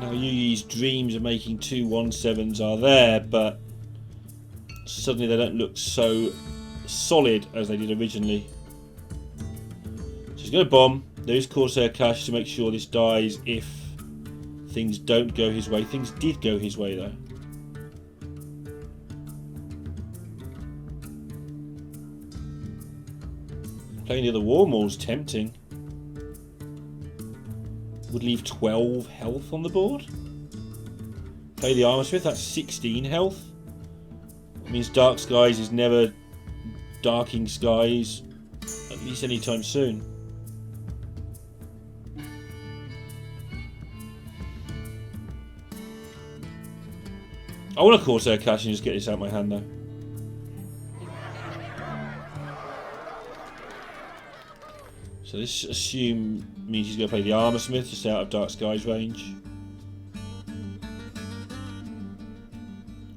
Now YuYi's dreams of making 2 1/7s are there, but suddenly they don't look so solid as they did originally. So he's going to bomb. There is Corsair Cash to make sure this dies if things don't go his way. Things did go his way though. Playing the other War Maul's tempting. Would leave 12 health on the board. Play the Armor Smith, that's 16 health. That means Dark Skies is never Darking Skies, at least anytime soon. I want to Corsair Cash and just get this out of my hand though. So this means he's going to play the Armor Smith to stay out of Dark Skies range,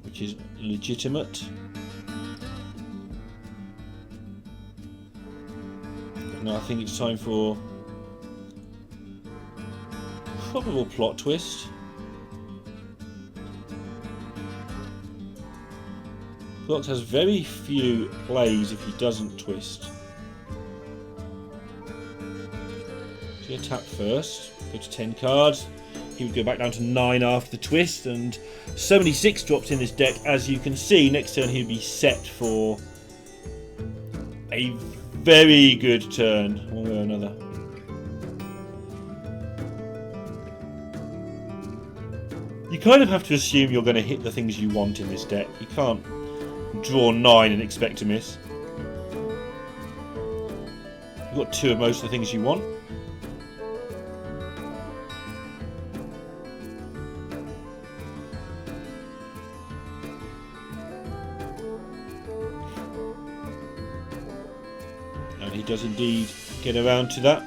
which is legitimate. Now I think it's time for probable plot twist. Brox has very few plays if he doesn't twist. So he'll tap first, go to 10 cards. He would go back down to 9 after the twist, and so many 6 drops in this deck, as you can see. Next turn he'd be set for a very good turn, one way or another. You kind of have to assume you're going to hit the things you want in this deck. You can't draw 9 and expect to miss. You've got 2 of most of the things you want. And he does indeed get around to that.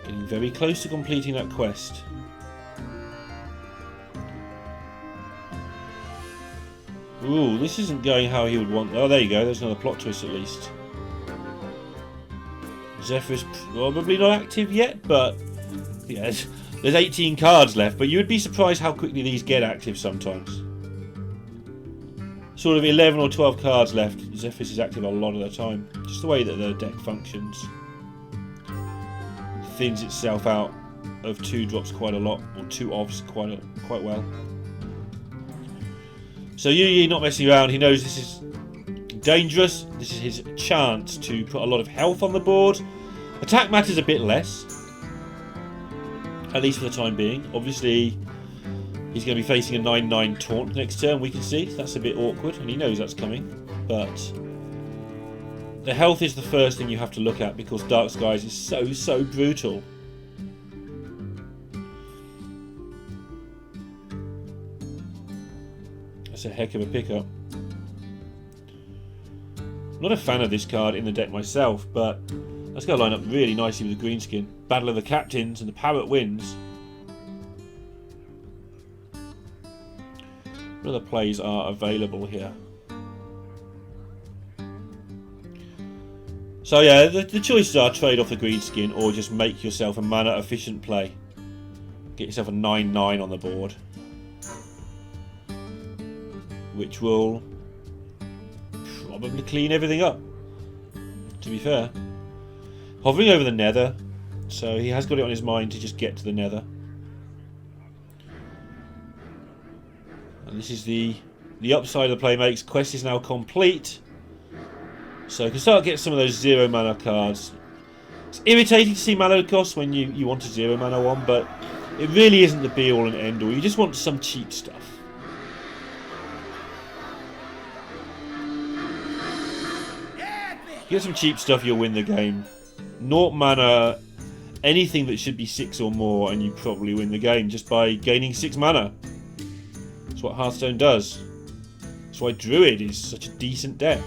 Getting very close to completing that quest. Ooh, this isn't going how he would want. Oh, there you go. There's another plot twist at least. Zephyr's probably not active yet, but yeah, there's 18 cards left. But you would be surprised how quickly these get active sometimes. Sort of 11 or 12 cards left. Zephyr's is active a lot of the time. Just the way that the deck functions. Thins itself out of 2 drops quite a lot, or 2 offs quite well. So YuYi not messing around. He knows this is dangerous. This is his chance to put a lot of health on the board. Attack matters a bit less, at least for the time being. Obviously, he's going to be facing a 9/9 taunt next turn. We can see that's a bit awkward, and he knows that's coming. But the health is the first thing you have to look at, because Dark Skies is so brutal. A heck of a pickup. Not a fan of this card in the deck myself, but that's going to line up really nicely with the green skin. Battle of the Captains, and the Parrot wins. What other plays are available here? So yeah, the choices are trade off the green skin or just make yourself a mana efficient play. Get yourself a 9/9 on the board, which will probably clean everything up, to be fair. Hovering over the Nether, so he has got it on his mind to just get to the Nether. And this is the upside of the play makes. Quest is now complete, so you can start getting some of those 0 mana cards. It's irritating to see mana cost when you want a 0 mana one, but it really isn't the be all and end all. You just want some cheap stuff. Get some cheap stuff, you'll win the game. 0 mana, anything that should be 6 or more, and you probably win the game just by gaining 6 mana. That's what Hearthstone does. That's why Druid is such a decent deck.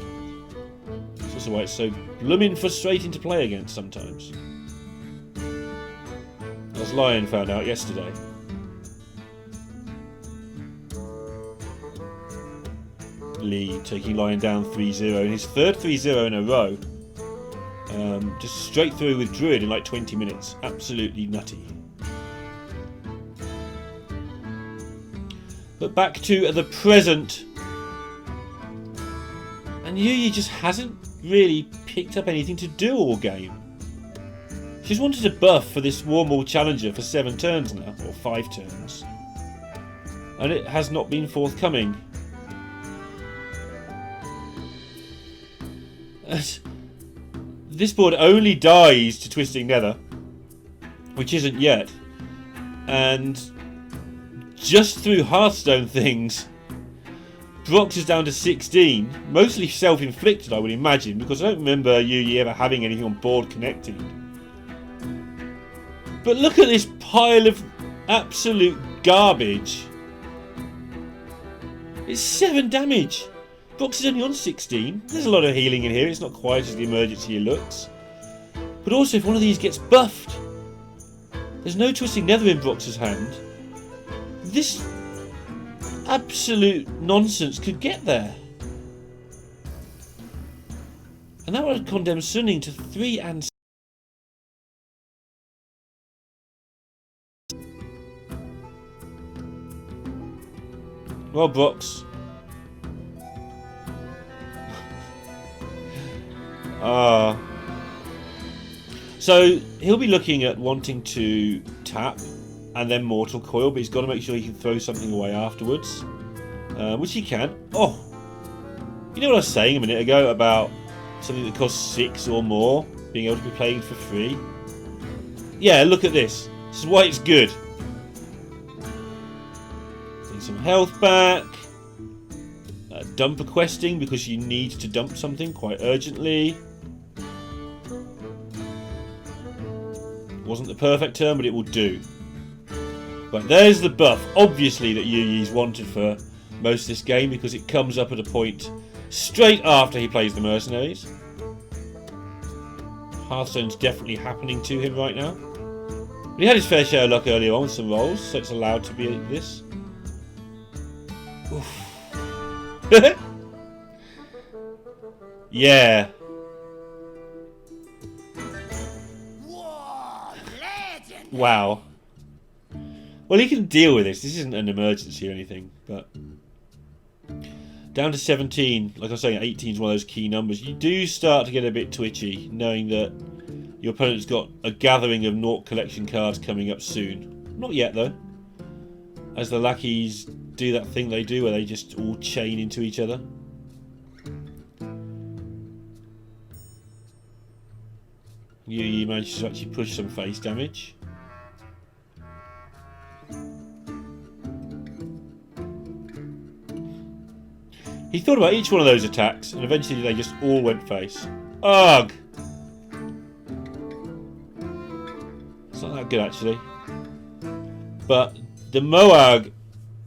So also why it's so blooming frustrating to play against sometimes. As Lion found out yesterday. Lee taking Lion down 3-0 in his third 3-0 in a row. Just straight through with Druid in like 20 minutes. Absolutely nutty. But back to the present. And YuYi just hasn't really picked up anything to do all game. She's wanted a buff for this Warm Challenger for 7 turns now, or 5 turns. And it has not been forthcoming. This board only dies to Twisting Nether, which isn't yet. And just through Hearthstone things, Brox is down to 16, mostly self-inflicted I would imagine, because I don't remember YuYi ever having anything on board connected. But look at this pile of absolute garbage. It's 7 damage. Brox is only on 16. There's a lot of healing in here. It's not quite as the emergency it looks. But also, if one of these gets buffed, there's no Twisting Nether in Brox's hand. This absolute nonsense could get there. And that would condemn Sunning to 3 and 6. Well, Brox. So he'll be looking at wanting to tap and then Mortal Coil, but he's got to make sure he can throw something away afterwards, which he can. Oh, you know what I was saying a minute ago about something that costs 6 or more being able to be playing for free? Yeah, look at this. This is why it's good. Getting some health back. Dumper questing because you need to dump something quite urgently. Wasn't the perfect term, but it will do. But there's the buff, obviously, that YuYi's wanted for most of this game, because it comes up at a point straight after he plays the Mercenaries. Hearthstone's definitely happening to him right now. But he had his fair share of luck earlier on with some rolls, so it's allowed to be this. Oof. Yeah. Wow. Well, he can deal with this. This isn't an emergency or anything, but down to 17, like I was saying, 18 is one of those key numbers. You do start to get a bit twitchy, knowing that your opponent's got a gathering of Naught collection cards coming up soon. Not yet, though, as the lackeys do that thing they do where they just all chain into each other. YuYi manages to actually push some face damage. He thought about each one of those attacks, and eventually they just all went face. Ugh! It's not that good, actually. But the Moag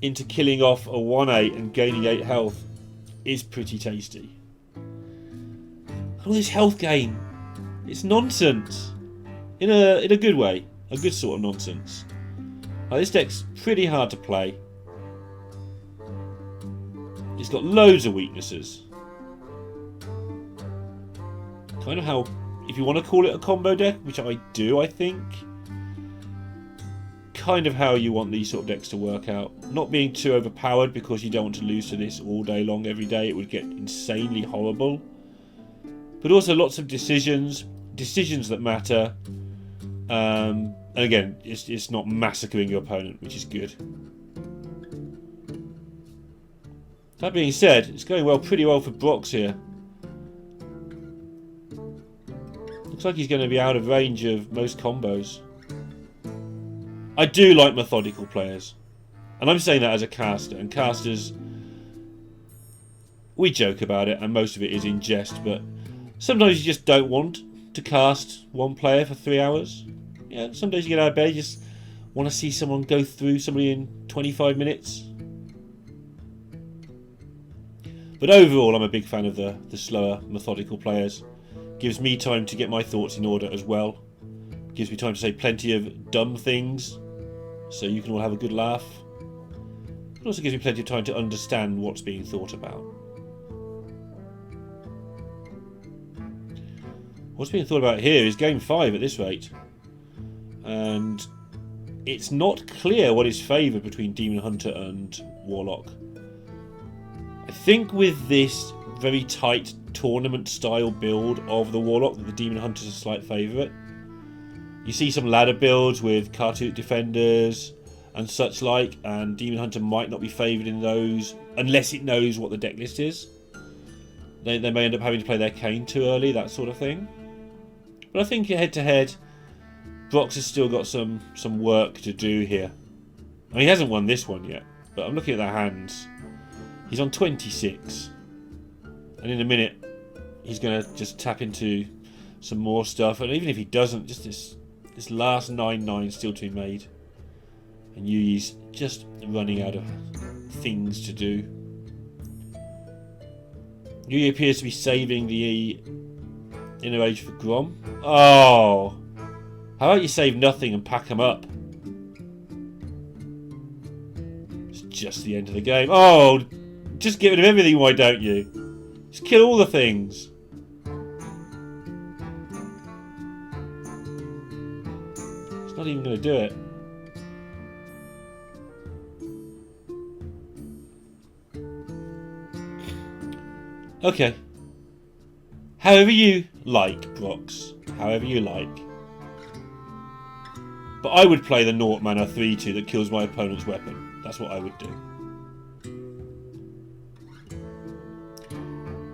into killing off a 1-8 and gaining 8 health is pretty tasty. All this health gain, it's nonsense. In a good way. A good sort of nonsense. This deck's pretty hard to play. It's got loads of weaknesses. Kind of how, if you want to call it a combo deck, which I do, I think, kind of how you want these sort of decks to work out. Not being too overpowered, because you don't want to lose to this all day long every day. It would get insanely horrible. But also lots of decisions that matter. And again, it's not massacring your opponent, which is good. That being said, it's going pretty well for Brox here. Looks like he's going to be out of range of most combos. I do like methodical players. And I'm saying that as a caster. And casters, we joke about it, and most of it is in jest, but sometimes you just don't want to cast one player for 3 hours. Yeah, some days you get out of bed, you just want to see someone go through somebody in 25 minutes. But overall, I'm a big fan of the slower, methodical players. Gives me time to get my thoughts in order as well. Gives me time to say plenty of dumb things, so you can all have a good laugh. It also gives me plenty of time to understand what's being thought about. What's being thought about here is game 5 at this rate. And it's not clear what is favoured between Demon Hunter and Warlock. I think with this very tight tournament style build of the Warlock that the Demon Hunter is a slight favourite. You see some ladder builds with Kartuk defenders and such like, and Demon Hunter might not be favoured in those unless it knows what the deck list is. They may end up having to play their Kane too early, that sort of thing. But I think head to head, Brox has still got some work to do here. I mean, he hasn't won this one yet, but I'm looking at their hands. He's on 26. And in a minute, he's going to just tap into some more stuff. And even if he doesn't, just this last 9-9 still to be made. And YuYi's just running out of things to do. YuYi appears to be saving the Inner Age for Grom. Oh! How about you save nothing and pack them up? It's just the end of the game. Oh! Just get rid of everything, why don't you? Just kill all the things. It's not even going to do it. Okay. However you like, Brox. However you like. But I would play the 0 mana 3/2 that kills my opponent's weapon. That's what I would do.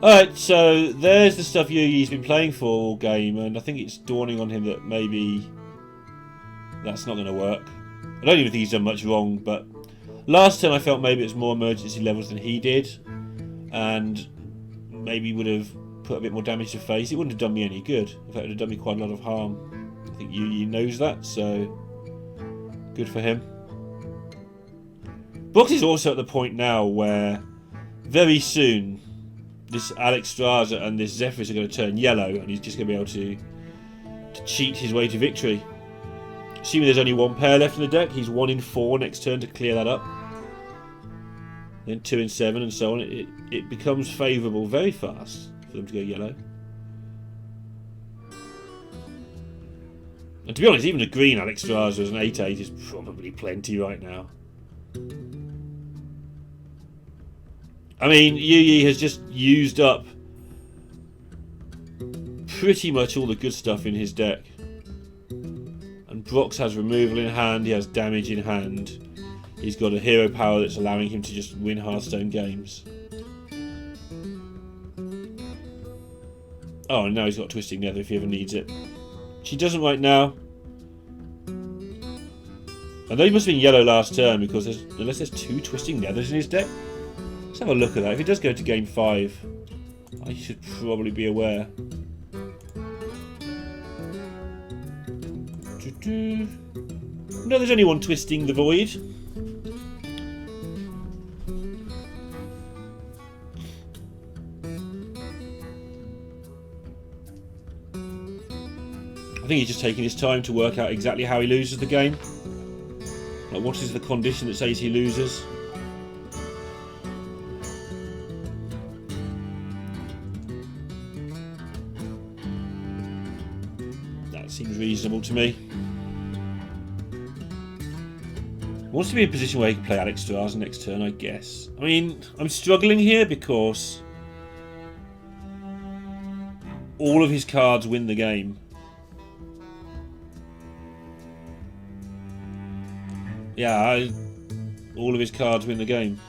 Alright, so there's the stuff YuYi's been playing for all game, and I think it's dawning on him that maybe that's not going to work. I don't even think he's done much wrong, but last time I felt maybe it's more emergency levels than he did, and maybe would have put a bit more damage to face. It wouldn't have done me any good. In fact, it would have done me quite a lot of harm. I think YuYi knows that, so good for him. Boxx is also at the point now where very soon this Onyxia and this Zephyrs are going to turn yellow, and he's just going to be able to cheat his way to victory. Assuming there's only one pair left in the deck, he's 1 in 4 next turn to clear that up. Then 2 in 7 and so on. It becomes favourable very fast for them to go yellow. And to be honest, even a green Onyxia as an 8/8 is probably plenty right now. I mean, YuYi has just used up pretty much all the good stuff in his deck. And Brox has removal in hand, he has damage in hand. He's got a hero power that's allowing him to just win Hearthstone games. Oh, and now he's got Twisting Nether if he ever needs it. Which he doesn't right now. I know he must have been yellow last turn because unless there's 2 Twisting Nethers in his deck. Let's have a look at that. If it does go to game 5, I should probably be aware. No, there's only one Twisting the Void. I think he's just taking his time to work out exactly how he loses the game. Like, what is the condition that says he loses? That seems reasonable to me. Wants to be in a position where he can play Onyxia next turn, I guess. I mean, I'm struggling here because all of his cards win the game. Yeah, all of his cards win the game.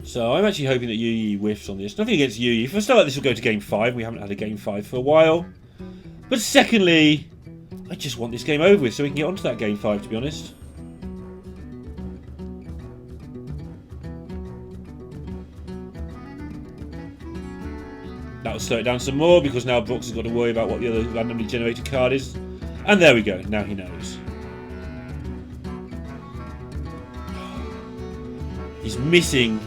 So I'm actually hoping that YuYi whiffs on this. Nothing against YuYi. For a start, this will go to game 5. We haven't had a game 5 for a while. But secondly, I just want this game over with so we can get onto that game 5, to be honest. That'll slow it down some more because now Brox has got to worry about what the other randomly generated card is. And there we go, now he knows. He's He's missing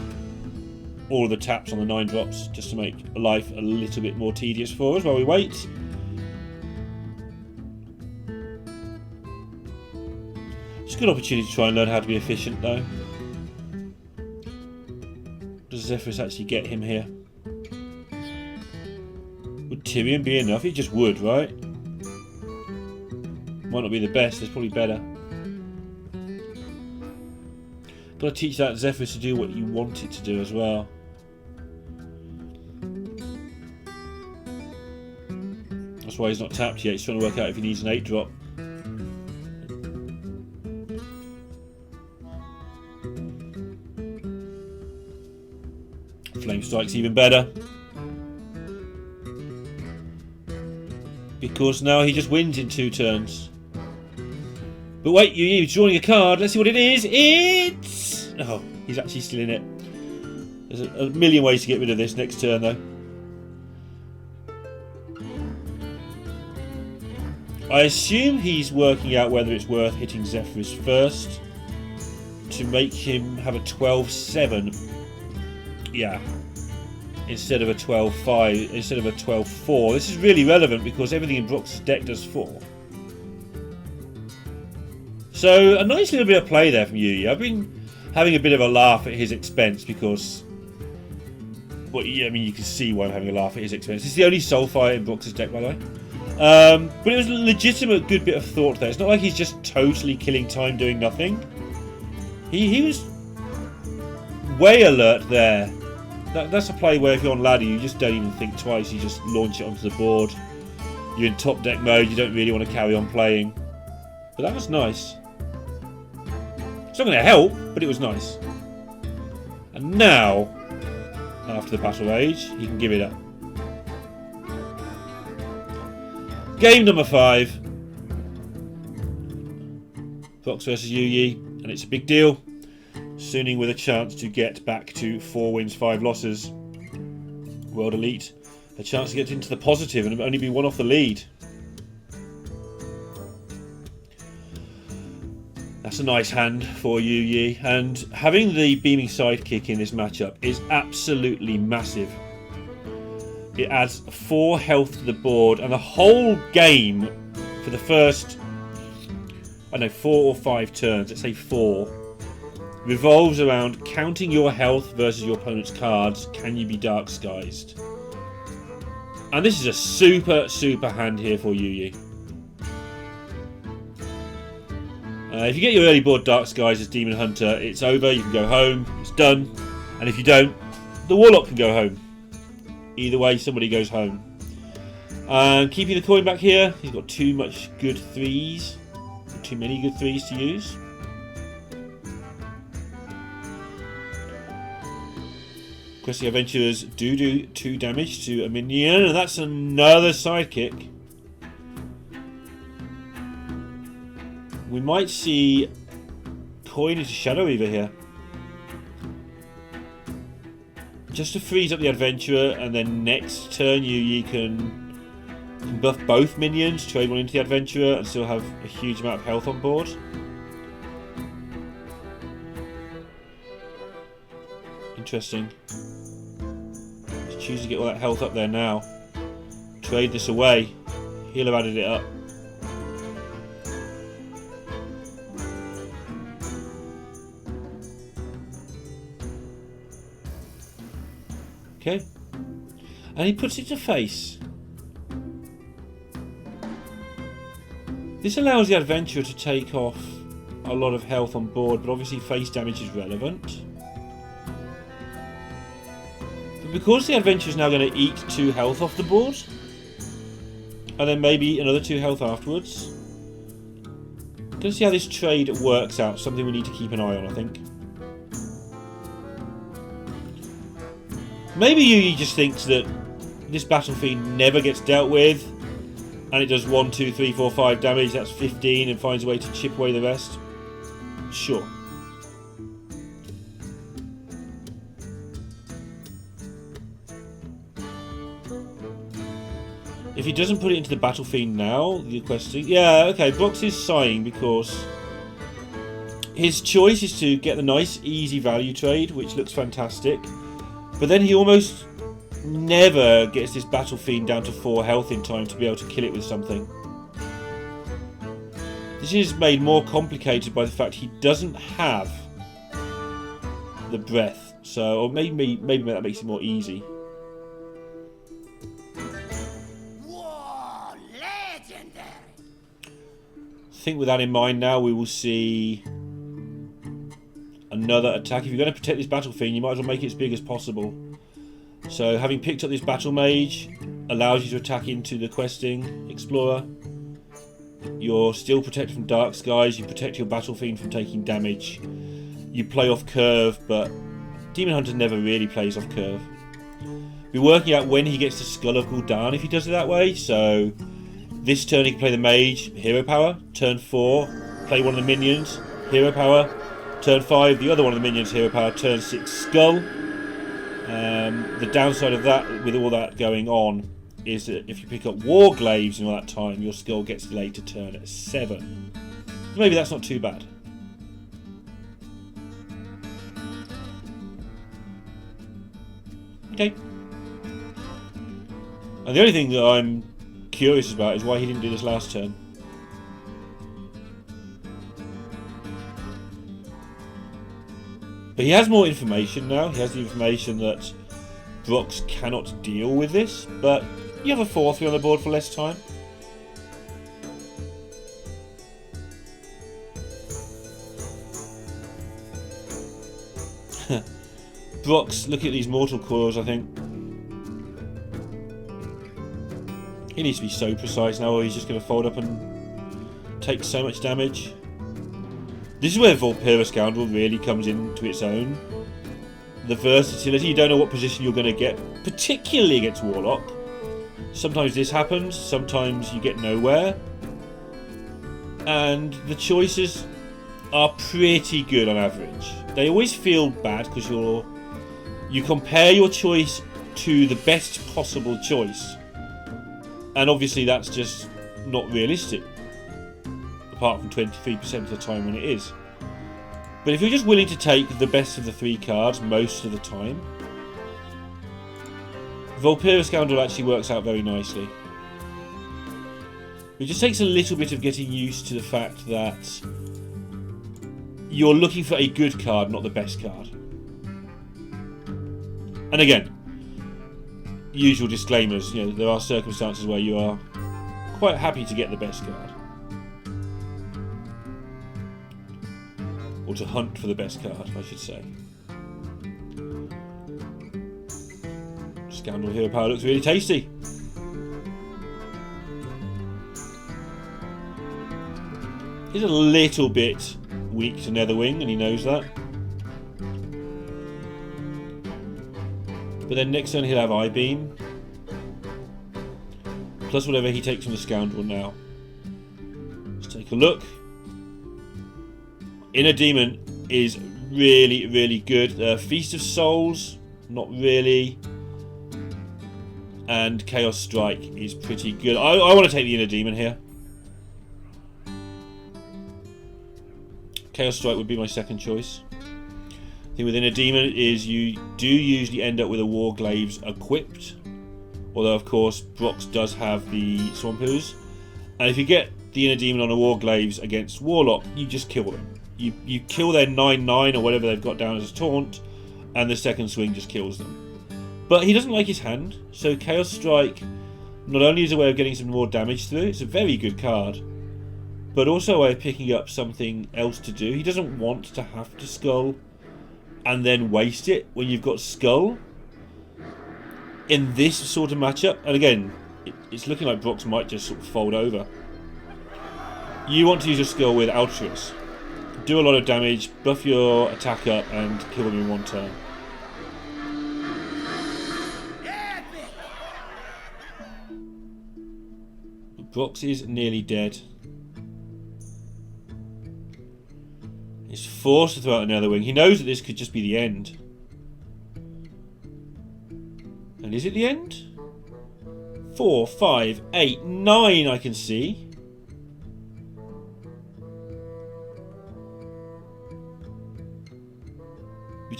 all of the taps on the 9 drops just to make life a little bit more tedious for us while we wait. It's a good opportunity to try and learn how to be efficient though. Does Zephyrus actually get him here? Would Tyrion be enough? It just would, right? Might not be the best, there's probably better. Gotta teach that Zephyrus to do what you want it to do as well. That's why he's not tapped yet, he's trying to work out if he needs an 8 drop. Flame Strike's even better. Because now he just wins in 2 turns. But wait, YuYi's drawing a card. Let's see what it is. It's... Oh, he's actually still in it. There's a million ways to get rid of this next turn, though. I assume he's working out whether it's worth hitting Zephyrus first to make him have a 12-7. Yeah. Instead of a 12-5, instead of a 12-4. This is really relevant because everything in Brox's deck does 4. So, a nice little bit of play there from YuYi. I've been having a bit of a laugh at his expense because... Well, yeah, I mean, you can see why I'm having a laugh at his expense. It's the only Soulfire in Brox's deck, by the way. But it was a legitimate good bit of thought there. It's not like he's just totally killing time doing nothing. He was way alert there. That's a play where if you're on ladder, you just don't even think twice. You just launch it onto the board. You're in top deck mode. You don't really want to carry on playing. But that was nice. It's not going to help, but it was nice. And now, after the Battle Rage, he can give it up. Game number 5. Brox versus YuYi, and it's a big deal. Suning with a chance to get back to 4 wins, 5 losses. World Elite, a chance to get into the positive and only be 1 off the lead. That's a nice hand for YuYi, and having the beaming sidekick in this matchup is absolutely massive. It adds 4 health to the board, and the whole game for the first, I don't know, 4 or 5 turns, let's say 4, revolves around counting your health versus your opponent's cards. Can you be dark skies? And this is a super hand here for YuYi. If you get your early board dark skies as Demon Hunter, it's over, you can go home, it's done. And if you don't, the Warlock can go home. Either way, somebody goes home. And keeping the coin back here, he's got too much good 3s. Too many good 3s to use. Questing Adventurers do 2 damage to a minion, and that's another sidekick. We might see coin into Shadow Weaver here. Just to freeze up the Adventurer, and then next turn YuYi can buff both minions, trade 1 into the Adventurer, and still have a huge amount of health on board. Interesting. Just choose to get all that health up there now. Trade this away. He'll have added it up. Okay. And he puts it to face. This allows the Adventurer to take off a lot of health on board, but obviously face damage is relevant. But because the Adventurer is now going to eat 2 health off the board, and then maybe another 2 health afterwards, going to see how this trade works out. Something we need to keep an eye on, I think. Maybe YuYi just thinks that this Battle Fiend never gets dealt with, and it does 1, 2, 3, 4, 5 damage, that's 15, and finds a way to chip away the rest. Sure. If he doesn't put it into the Battle Fiend now, the question... Yeah, okay, Brox is sighing because his choice is to get the nice easy value trade, which looks fantastic, but then he almost never gets this Battle Fiend down to 4 health in time to be able to kill it with something. This is made more complicated by the fact he doesn't have the breath, so, or maybe that makes it more easy. Whoa, legendary. I think with that in mind now we will see another attack. If you're going to protect this Battle Fiend, you might as well make it as big as possible. So having picked up this Battle Mage allows you to attack into the Questing Explorer. You're still protected from Dark Skies, you protect your Battle Fiend from taking damage. You play off curve, but Demon Hunter never really plays off curve. We're working out when he gets the Skull of Gul'dan if he does it that way. So this turn he can play the Mage, Hero Power. Turn 4, play one of the minions, Hero Power. Turn 5, the other one of the minions, Hero Power. Turn 6, Skull. The downside of that, with all that going on, is that if you pick up Warglaives in all that time, your Skull gets delayed to turn 7. Maybe that's not too bad. Okay. And the only thing that I'm curious about is why he didn't do this last turn. But he has more information now. He has the information that Brox cannot deal with this, but you have a 4/3 on the board for less time. Brox, look at these Mortal Coils, I think. He needs to be so precise now, or he's just going to fold up and take so much damage. This is where Vulpera Scoundrel really comes into its own. The versatility, you don't know what position you're going to get, particularly against Warlock. Sometimes this happens, sometimes you get nowhere. And the choices are pretty good on average. They always feel bad because you compare your choice to the best possible choice. And obviously that's just not realistic. Apart from 23% of the time when it is. But if you're just willing to take the best of the 3 cards most of the time, Vulpera Scoundrel actually works out very nicely. It just takes a little bit of getting used to the fact that you're looking for a good card, not the best card. And again, usual disclaimers, you know, there are circumstances where you are quite happy to get the best card. Or to hunt for the best card, I should say. Scoundrel Hero Power looks really tasty. He's a little bit weak to Netherwing, and he knows that. But then next turn he'll have I-Beam. Plus whatever he takes from the Scoundrel now. Let's take a look. Inner Demon is really, really good. Feast of Souls, not really. And Chaos Strike is pretty good. I want to take the Inner Demon here. Chaos Strike would be my second choice. The thing with Inner Demon is you do usually end up with a Warglaives equipped. Although, of course, Brox does have the Swamp Ooze. And if you get the Inner Demon on a Warglaives against Warlock, you just kill them. You kill their 9/9 or whatever they've got down as a taunt, and the second swing just kills them. But he doesn't like his hand, so Chaos Strike not only is a way of getting some more damage through, it's a very good card, but also a way of picking up something else to do. He doesn't want to have to Skull and then waste it when you've got Skull in this sort of matchup. And again, it's looking like Brox might just sort of fold over. You want to use your Skull with Altruis. Do a lot of damage, buff your attack up, and kill them in one turn. Brox is nearly dead. He's forced to throw out another wing. He knows that this could just be the end. And is it the end? 4, 5, 8, 9 I can see.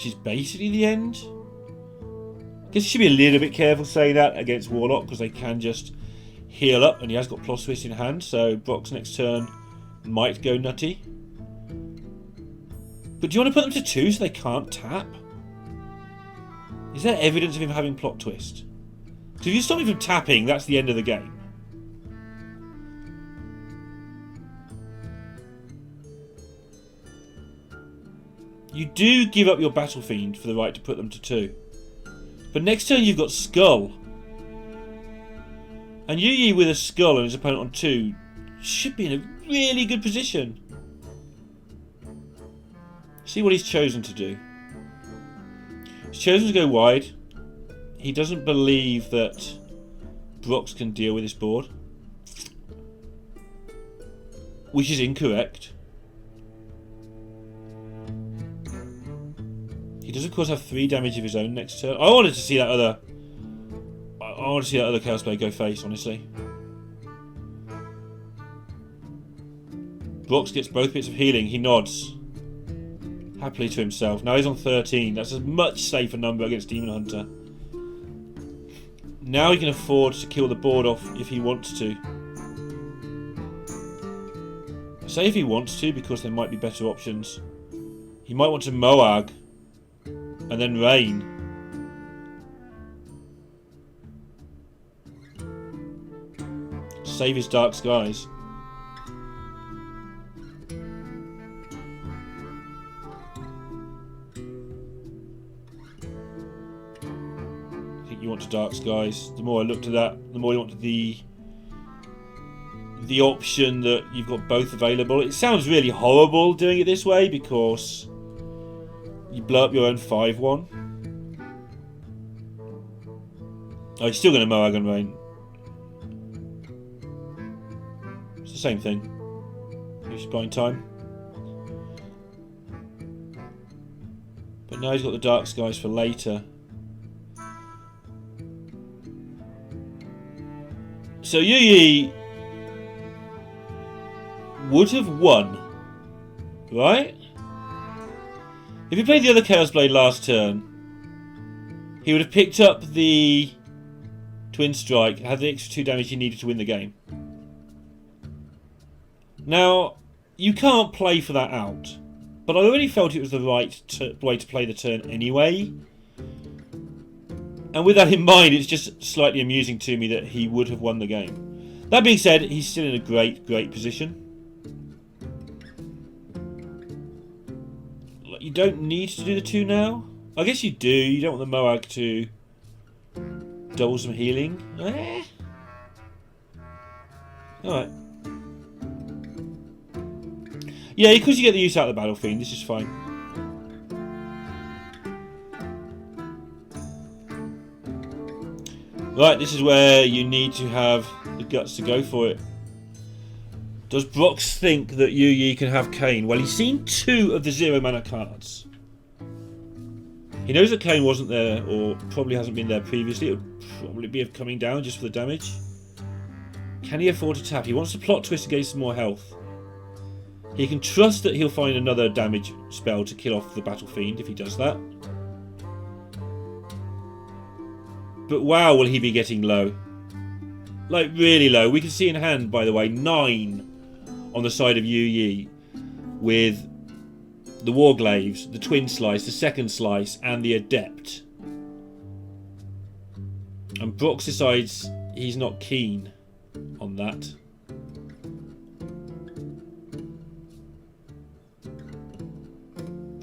which is basically the end. I guess you should be a little bit careful saying that against Warlock, because they can just heal up, and he has got Plot Twist in hand, so Brox next turn might go nutty. But do you want to put them to 2 so they can't tap? Is there evidence of him having Plot Twist? Because if you stop him from tapping, that's the end of the game. You do give up your Battle Fiend for the right to put them to 2. But next turn you've got Skull. And YuYi with a Skull and his opponent on 2 should be in a really good position. See what he's chosen to do. He's chosen to go wide. He doesn't believe that Brox can deal with this board, which is incorrect. He does of course have 3 damage of his own next turn. I wanted to see that other Chaos Blade go face, honestly. Brox gets both bits of healing. He nods happily to himself. Now he's on 13. That's a much safer number against Demon Hunter. Now he can afford to kill the board off if he wants to. I say if he wants to because there might be better options. He might want to Moag and then Rain. Save his Dark Skies. I think you want to Dark Skies. The more I looked at that, the more you wanted the option that you've got both available. It sounds really horrible doing it this way because you blow up your own 5-1. Oh, he's still going to Moag and Rain. It's the same thing. He's buying time. But now he's got the Dark Skies for later. So YuYi would have won, right? If he played the other Chaos Blade last turn, he would have picked up the Twin Strike, had the extra 2 damage he needed to win the game. Now, you can't play for that out, but I already felt it was the right way to play the turn anyway. And with that in mind, it's just slightly amusing to me that he would have won the game. That being said, he's still in a great position. You don't need to do the 2 now. I guess you do. You don't want the Moag to double some healing. Alright. Yeah, because you get the use out of the Battle Fiend, this is fine. Right, this is where you need to have the guts to go for it. Does Brox think that YuYi can have Kayn? Well, he's seen 2 of the 0 mana cards. He knows that Kayn wasn't there, or probably hasn't been there previously. It would probably be coming down just for the damage. Can he afford to tap? He wants to Plot Twist to gain some more health. He can trust that he'll find another damage spell to kill off the Battle Fiend if he does that. But wow, will he be getting low. Like, really low. We can see in hand, by the way, 9 on the side of YuYi with the Warglaives, the Twin Slice, the Second Slice, and the Adept. And Brox decides he's not keen on that.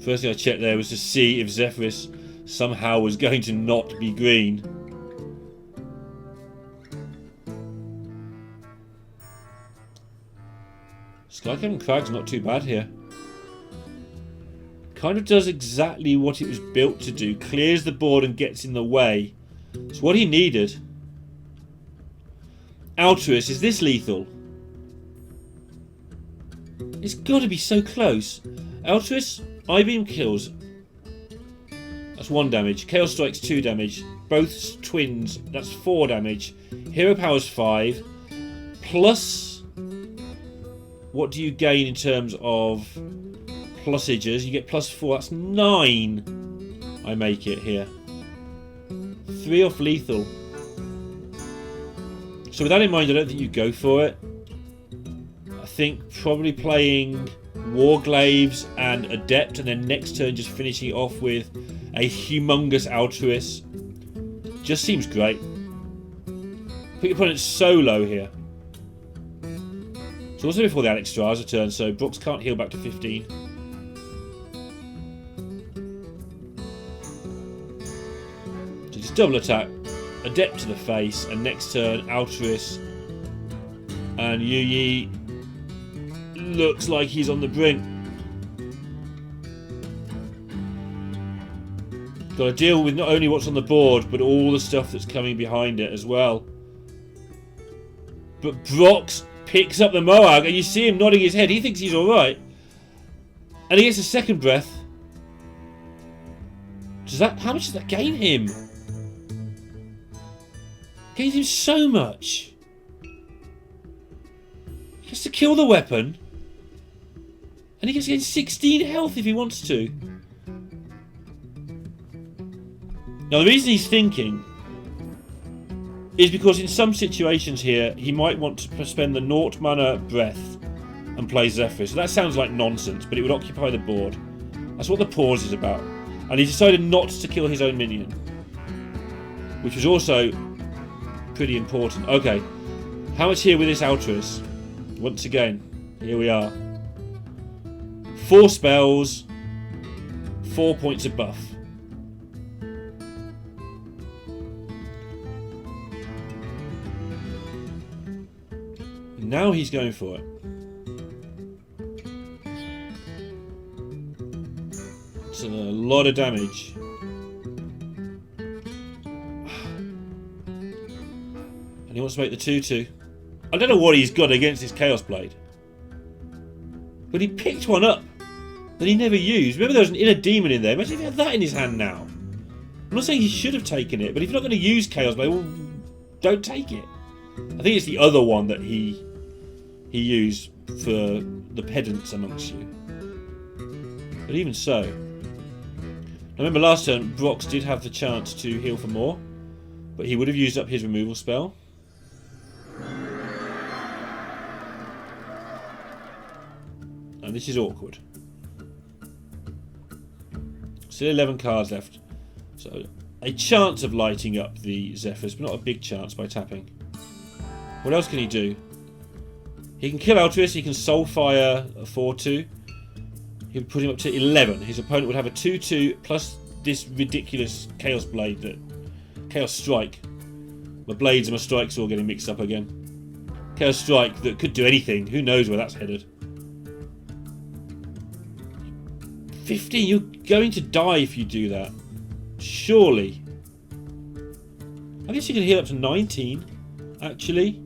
First thing I checked there was to see if Zephyrus somehow was going to not be green. Skycam and Crag's not too bad here. Kind of does exactly what it was built to do. Clears the board and gets in the way. It's what he needed. Altruist, is this lethal? It's got to be so close. Altruist, I-Beam kills. That's 1 damage. Chaos Strike's 2 damage. Both twins, that's 4 damage. Hero Power's 5. Plus, what do you gain in terms of plusages? You get plus 4, that's 9. I make it here. 3 off lethal. So with that in mind, I don't think you go for it. I think probably playing Warglaives and Adept, and then next turn just finishing it off with a humongous Altruist just seems great. Put your opponent so low here. It's also before the Onyxia turn, so Brox can't heal back to 15. So just double attack, Adept to the face, and next turn Altruist. And YuYi looks like he's on the brink. Got to deal with not only what's on the board, but all the stuff that's coming behind it as well. But Brox picks up the Moag, and you see him nodding his head. He thinks he's alright. And he gets a second breath. How much does that gain him? Gains him so much. He has to kill the weapon. And he gets to gain 16 health if he wants to. Now the reason he's thinking is because in some situations here he might want to spend the 0 mana breath and play Zephyr. So that sounds like nonsense, but it would occupy the board. That's what the pause is about. And he decided not to kill his own minion, which was also pretty important. Okay, how much here with this Altruist? Once again, here we are. 4 spells, 4 points of buff. Now he's going for it. It's a lot of damage. And he wants to make the 2-2. I don't know what he's got against this Chaos Blade. But he picked one up that he never used. Remember there was an inner demon in there. Imagine if he had that in his hand now. I'm not saying he should have taken it, but if you're not going to use Chaos Blade, well, don't take it. I think it's the other one that he used for the pedants amongst you. But even so. Now remember last turn, Brox did have the chance to heal for more, but he would have used up his removal spell. And this is awkward. Still 11 cards left. So a chance of lighting up the Zephyrs, but not a big chance by tapping. What else can he do? He can kill Altruist, he can Soulfire a 4-2. He would put him up to 11. His opponent would have a 2-2 plus this ridiculous Chaos Blade, that Chaos Strike. My blades and my strikes are all getting mixed up again. Chaos Strike that could do anything. Who knows where that's headed? 15, you're going to die if you do that. Surely. I guess you can heal up to 19, actually.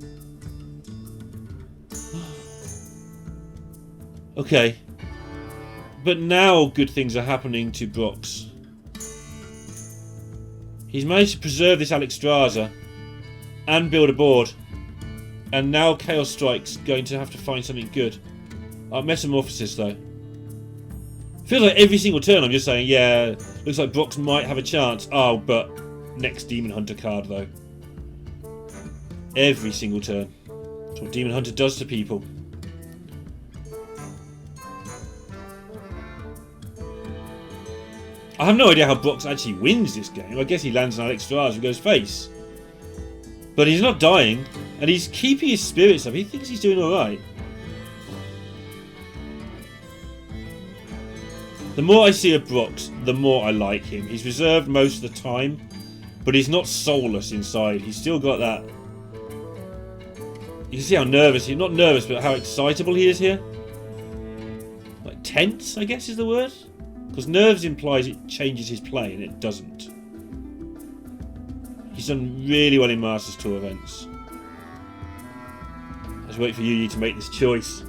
Okay. But now good things are happening to Brox. He's managed to preserve this Onyxia and build a board. And now Chaos Strike's going to have to find something good. Metamorphosis though. Feels like every single turn I'm just saying, yeah, looks like Brox might have a chance. Oh, but next Demon Hunter card though. Every single turn. That's what Demon Hunter does to people. I have no idea how Brox actually wins this game. I guess he lands an Onyxia and goes face. But he's not dying, and he's keeping his spirits up. He thinks he's doing alright. The more I see of Brox, the more I like him. He's reserved most of the time, but he's not soulless inside. He's still got that... You can see how nervous he... Not nervous, but how excitable he is here. Like tense, I guess is the word. Because nerves implies it changes his play, and it doesn't. He's done really well in Masters Tour events. Let's wait for YuYi to make this choice.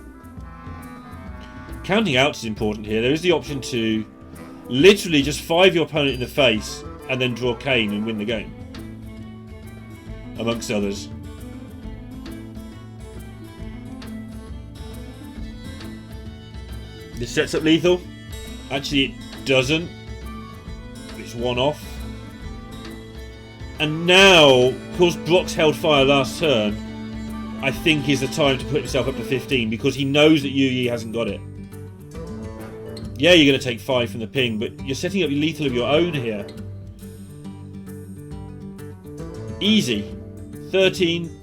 Counting outs is important here. There is the option to literally just 5 your opponent in the face and then draw Kane and win the game. Amongst others. This sets up lethal. Actually, it doesn't. It's That's one off. And now, because Brox held fire last turn, I think is the time to put himself up to 15 because he knows that YuYi hasn't got it. Yeah, you're going to take 5 from the ping, but you're setting up lethal of your own here. Easy. 13.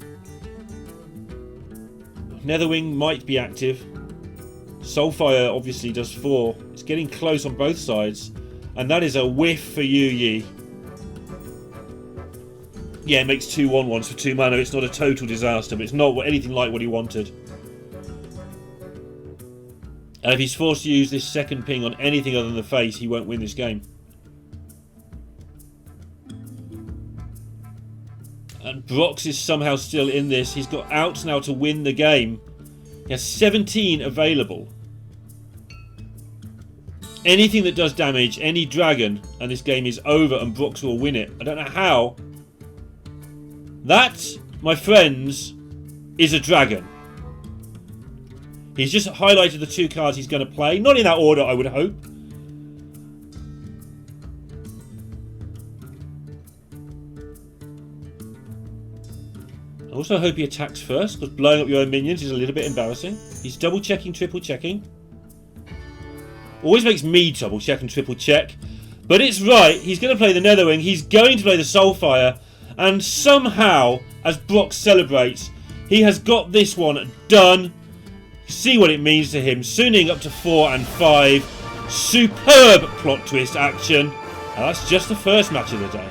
Netherwing might be active. Soulfire obviously does 4. It's getting close on both sides. And that is a whiff for YuYi. Yeah, it makes 2 1/1s for 2 mana. It's not a total disaster, but it's not anything like what he wanted. And if he's forced to use this second ping on anything other than the face, he won't win this game. And Brox is somehow still in this. He's got outs now to win the game. He has 17 available. Anything that does damage, any dragon, and this game is over and Brox will win it. I don't know how. That, my friends, is a dragon. He's just highlighted the 2 cards he's going to play. Not in that order, I would hope. I also hope he attacks first, because blowing up your own minions is a little bit embarrassing. He's double checking, triple checking. Always makes me double check and triple check. But it's right, he's going to play the Netherwing, he's going to play the Soulfire, and somehow, as Brox celebrates, he has got this one done. See what it means to him. Sooning up to 4 and 5. Superb plot twist action. And that's just the first match of the day.